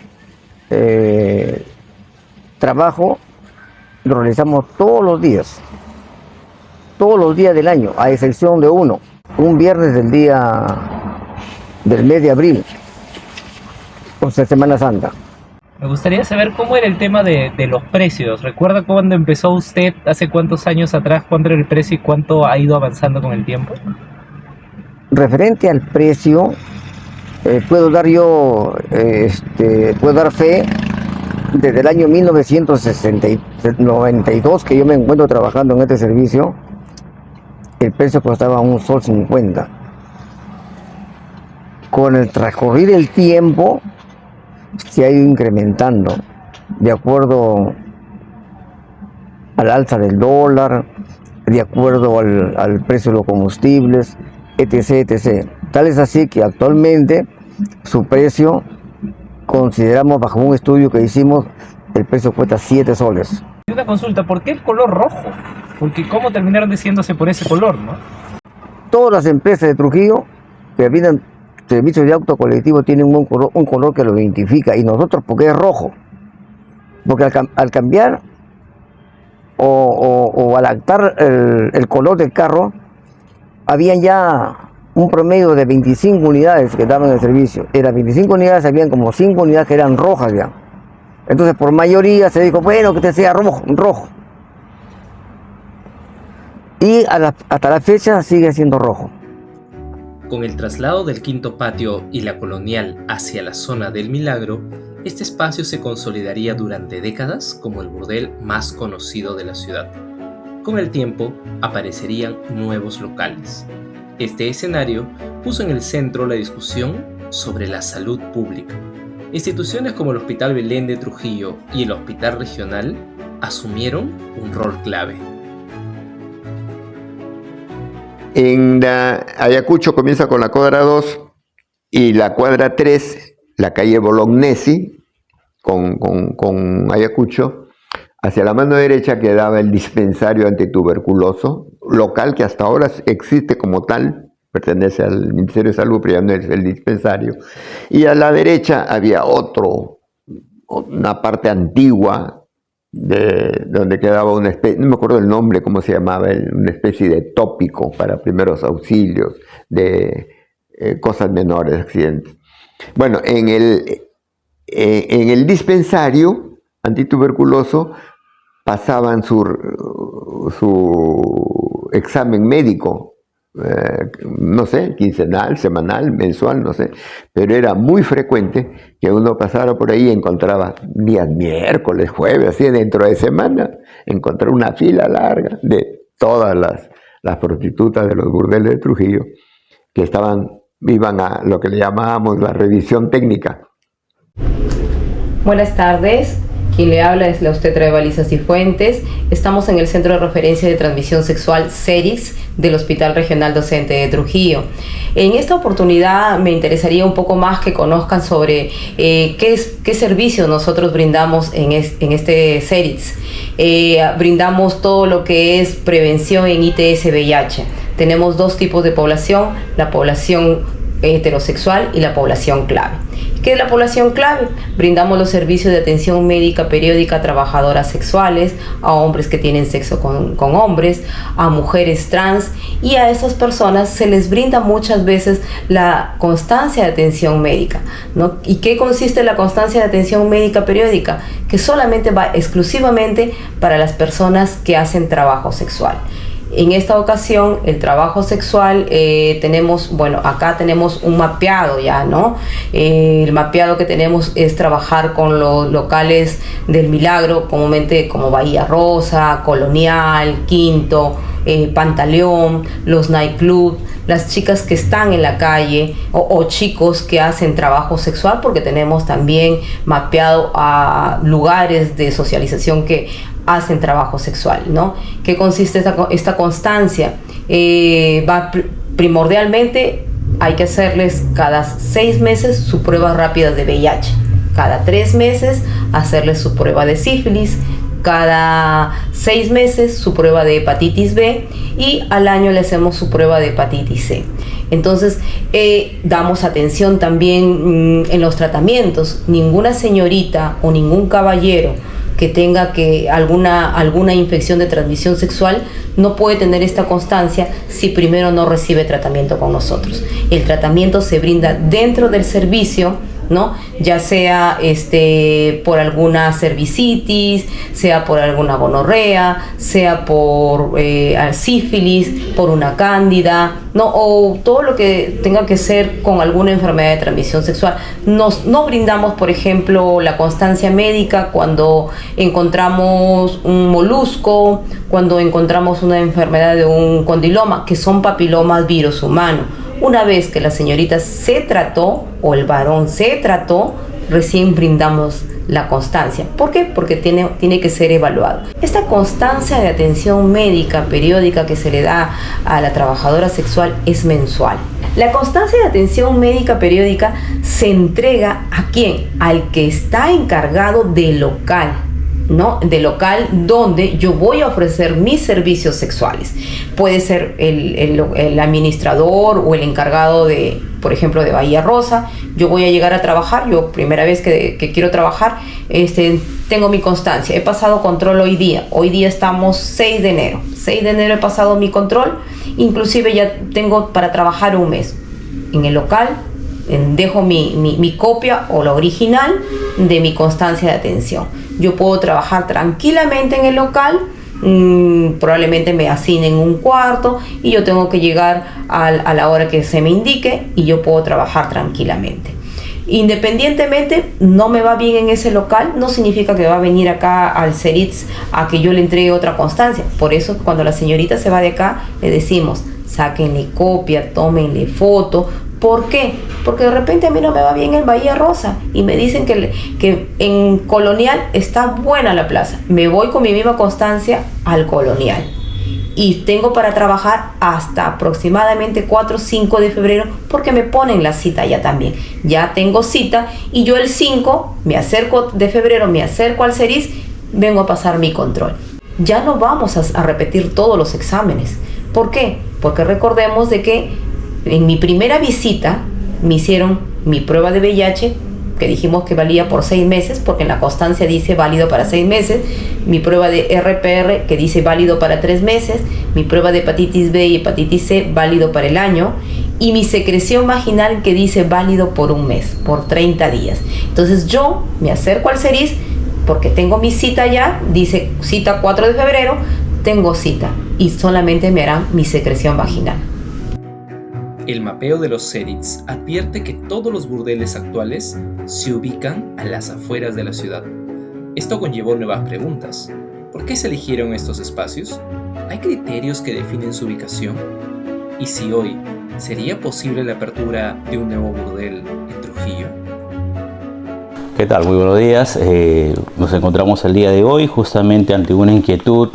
S12: trabajo lo realizamos todos los días del año, a excepción de un viernes del mes de abril, o sea, Semana Santa.
S13: Me gustaría saber cómo era el tema de los precios. ¿Recuerda cuándo empezó usted, hace cuántos años atrás, cuánto era el precio y cuánto ha ido avanzando con el tiempo? Referente al precio, puedo dar fe desde el año 1992 que yo me encuentro trabajando en este servicio. El precio costaba $1.50. Con el transcurrir del tiempo se ha ido incrementando de acuerdo
S12: al alza del dólar, de acuerdo al precio de los combustibles, etc., etc. Tal es así que actualmente su precio, consideramos bajo un estudio que hicimos, el precio cuesta 7 soles.
S13: Una consulta, ¿por qué el color rojo? Porque ¿cómo terminaron diciéndose por ese color, no?
S12: Todas las empresas de Trujillo que brindan servicios de auto colectivo tienen un color que lo identifica, y nosotros porque es rojo. Porque al cambiar o al adaptar el color del carro, habían ya un promedio de 25 unidades que daban el servicio. Eran 25 unidades, habían como 5 unidades que eran rojas ya. Entonces por mayoría se dijo, bueno, que te sea rojo. Y hasta la fecha sigue siendo rojo.
S1: Con el traslado del Quinto Patio y la Colonial hacia la zona del Milagro, este espacio se consolidaría durante décadas como el burdel más conocido de la ciudad. Con el tiempo aparecerían nuevos locales. Este escenario puso en el centro la discusión sobre la salud pública. Instituciones como el Hospital Belén de Trujillo y el Hospital Regional asumieron un rol clave.
S6: En Ayacucho comienza con la cuadra 2 y la cuadra 3, la calle Bolognesi, con Ayacucho. Hacia la mano derecha quedaba el dispensario antituberculoso, local que hasta ahora existe como tal, pertenece al Ministerio de Salud, pero ya no es el dispensario. Y a la derecha había una parte antigua, donde quedaba una especie, no me acuerdo el nombre, cómo se llamaba, una especie de tópico para primeros auxilios, de cosas menores, accidentes. Bueno, en el dispensario antituberculoso pasaban su examen médico, no sé, quincenal, semanal, mensual, no sé, pero era muy frecuente que uno pasara por ahí y encontraba días miércoles, jueves, así dentro de semana, encontrar una fila larga de todas las prostitutas de los burdeles de Trujillo que iban a lo que le llamábamos la revisión técnica.
S14: Buenas tardes. Quien le habla es la obstetra de Balizas y Fuentes. Estamos en el Centro de Referencia de Transmisión Sexual CERIX del Hospital Regional Docente de Trujillo. En esta oportunidad me interesaría un poco más que conozcan sobre qué servicios nosotros brindamos en este CERIX. Brindamos todo lo que es prevención en ITS-VIH. Tenemos dos tipos de población, la población heterosexual y la población clave. ¿Qué es la población clave? Brindamos los servicios de atención médica periódica a trabajadoras sexuales, a hombres que tienen sexo con hombres, a mujeres trans, y a esas personas se les brinda muchas veces la constancia de atención médica, ¿no? ¿Y qué consiste la constancia de atención médica periódica? Que solamente va exclusivamente para las personas que hacen trabajo sexual. En esta ocasión, el trabajo sexual, acá tenemos un mapeado ya, ¿no? El mapeado que tenemos es trabajar con los locales del Milagro, comúnmente como Bahía Rosa, Colonial, Quinto, Pantaleón, los nightclubs, las chicas que están en la calle o chicos que hacen trabajo sexual, porque tenemos también mapeado a lugares de socialización que hacen trabajo sexual, ¿no? ¿Qué consiste esta constancia? Primordialmente hay que hacerles cada 6 meses su prueba rápida de VIH, cada 3 meses hacerles su prueba de sífilis, cada 6 meses su prueba de hepatitis B y al año le hacemos su prueba de hepatitis C. Entonces damos atención también en los tratamientos. Ninguna señorita o ningún caballero que tenga alguna infección de transmisión sexual no puede tener esta constancia si primero no recibe tratamiento con nosotros. El tratamiento se brinda dentro del servicio, ¿no? Ya sea por alguna cervicitis, sea por alguna gonorrea, sea por sífilis, por una cándida, ¿no? O todo lo que tenga que ser con alguna enfermedad de transmisión sexual. No brindamos, por ejemplo, la constancia médica cuando encontramos un molusco, cuando encontramos una enfermedad de un condiloma, que son papilomas virus humano. Una vez que la señorita se trató o el varón se trató, recién brindamos la constancia. ¿Por qué? Porque tiene que ser evaluado. Esta constancia de atención médica periódica que se le da a la trabajadora sexual es mensual. La constancia de atención médica periódica se entrega ¿a quién? Al que está encargado del local, ¿no? Del local donde yo voy a ofrecer mis servicios sexuales. Puede ser el administrador o el encargado de, por ejemplo, de Bahía Rosa. Yo voy a llegar a trabajar, yo primera vez que quiero trabajar, tengo mi constancia. He pasado control hoy día estamos 6 de enero. 6 de enero he pasado mi control, inclusive ya tengo para trabajar un mes. En el local dejo mi copia o la original de mi constancia de atención. Yo puedo trabajar tranquilamente en el local, probablemente me asignen un cuarto y yo tengo que llegar a la hora que se me indique y yo puedo trabajar tranquilamente. Independientemente, no me va bien en ese local, no significa que va a venir acá al CERITS a que yo le entregue otra constancia. Por eso, cuando la señorita se va de acá, le decimos, sáquenle copia, tómenle foto. ¿Por qué? Porque de repente a mí no me va bien en Bahía Rosa y me dicen que en Colonial está buena la plaza. Me voy con mi misma constancia al Colonial. Y tengo para trabajar hasta aproximadamente 4 o 5 de febrero porque me ponen la cita ya también. Ya tengo cita y yo el 5 de febrero me acerco al CERIS, vengo a pasar mi control. Ya no vamos a repetir todos los exámenes. ¿Por qué? Porque recordemos de que en mi primera visita me hicieron mi prueba de VIH, que dijimos que valía por 6 meses, porque en la constancia dice válido para 6 meses, mi prueba de RPR, que dice válido para 3 meses, mi prueba de hepatitis B y hepatitis C, válido para el año, y mi secreción vaginal, que dice válido por 1 mes, por 30 días. Entonces yo me acerco al CERIS, porque tengo mi cita ya, dice cita 4 de febrero, tengo cita, y solamente me harán mi secreción vaginal.
S1: El mapeo de los CERITS advierte que todos los burdeles actuales se ubican a las afueras de la ciudad. Esto conllevó nuevas preguntas. ¿Por qué se eligieron estos espacios? ¿Hay criterios que definen su ubicación? ¿Y si hoy sería posible la apertura de un nuevo burdel en Trujillo?
S15: ¿Qué tal? Muy buenos días. Nos encontramos el día de hoy justamente ante una inquietud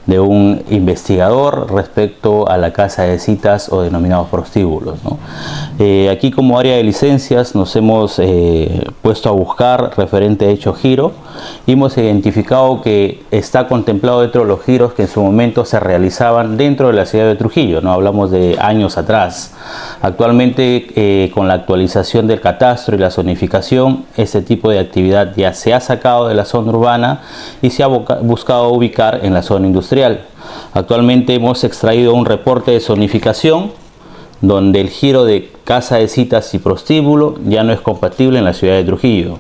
S15: de un investigador respecto a la casa de citas o denominados prostíbulos, ¿no? Aquí como área de licencias nos hemos puesto a buscar referente a dicho giro y hemos identificado que está contemplado dentro de los giros que en su momento se realizaban dentro de la ciudad de Trujillo, ¿no? Hablamos de años atrás. Actualmente con la actualización del catastro y la zonificación, este tipo de actividad ya se ha sacado de la zona urbana y se ha buscado ubicar en la zona industrial. Actualmente hemos extraído un reporte de zonificación donde el giro de casa de citas y prostíbulo ya no es compatible en la ciudad de Trujillo,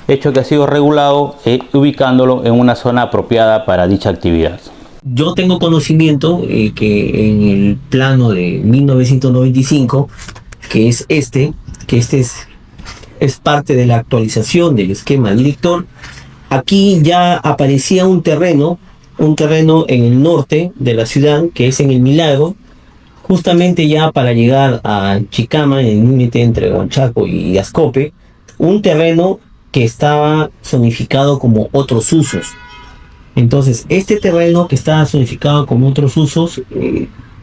S15: hecho que ha sido regulado ubicándolo en una zona apropiada para dicha actividad.
S16: Yo tengo conocimiento que en el plano de 1995, que este es parte de la actualización del esquema director, aquí ya aparecía un terreno en el norte de la ciudad, que es en el Milagro, justamente ya para llegar a Chicama, en el límite entre Huanchaco y Ascope, un terreno que estaba zonificado como otros usos. Entonces, este terreno que está zonificado como otros usos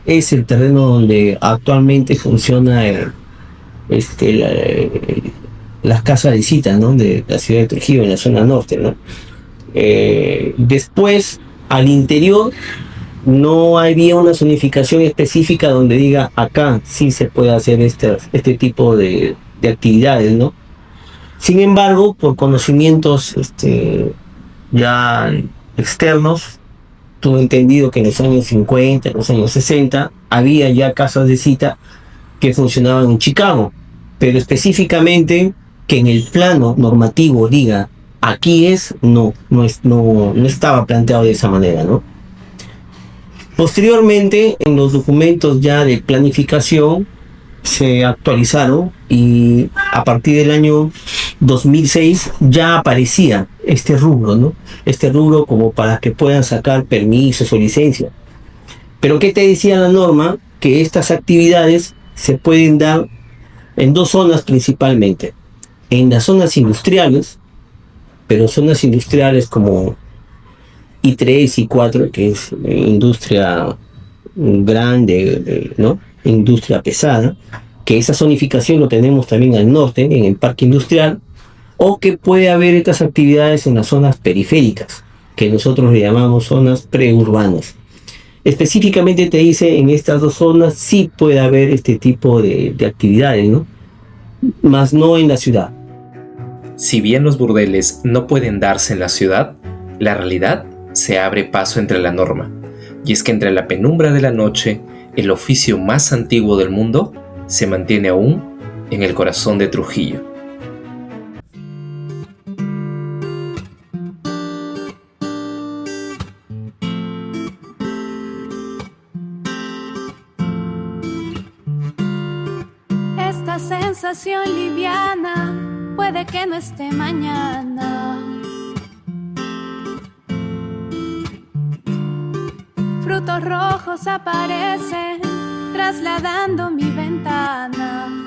S16: es el terreno donde actualmente funciona las casas de cita, ¿no? De la ciudad de Trujillo, en la zona norte, ¿no? Después, al interior, no había una zonificación específica donde diga acá sí se puede hacer este tipo de actividades, ¿no? Sin embargo, por conocimientos ya externos, tuve entendido que en los años 50, en los años 60, había ya casas de cita que funcionaban en Chicago, pero específicamente que en el plano normativo diga aquí no estaba planteado de esa manera, ¿no? Posteriormente, en los documentos ya de planificación se actualizaron y a partir del año 2006 ya aparecía este rubro, ¿no? Este rubro como para que puedan sacar permisos o licencias. Pero ¿qué te decía la norma? Que estas actividades se pueden dar en 2 zonas principalmente. En las zonas industriales pero zonas industriales como I3 y 4, que es industria grande, ¿no? Industria pesada, que esa zonificación lo tenemos también al norte, en el parque industrial, o que puede haber estas actividades en las zonas periféricas, que nosotros le llamamos zonas preurbanas. Específicamente te dice, en estas dos zonas sí puede haber este tipo de actividades, ¿no? Más no en la ciudad.
S1: Si bien los burdeles no pueden darse en la ciudad, la realidad se abre paso entre la norma, y es que entre la penumbra de la noche, el oficio más antiguo del mundo se mantiene aún en el corazón de Trujillo.
S17: Esta sensación liviana puede que no esté mañana. Frutos rojos aparecen trasladando mi ventana.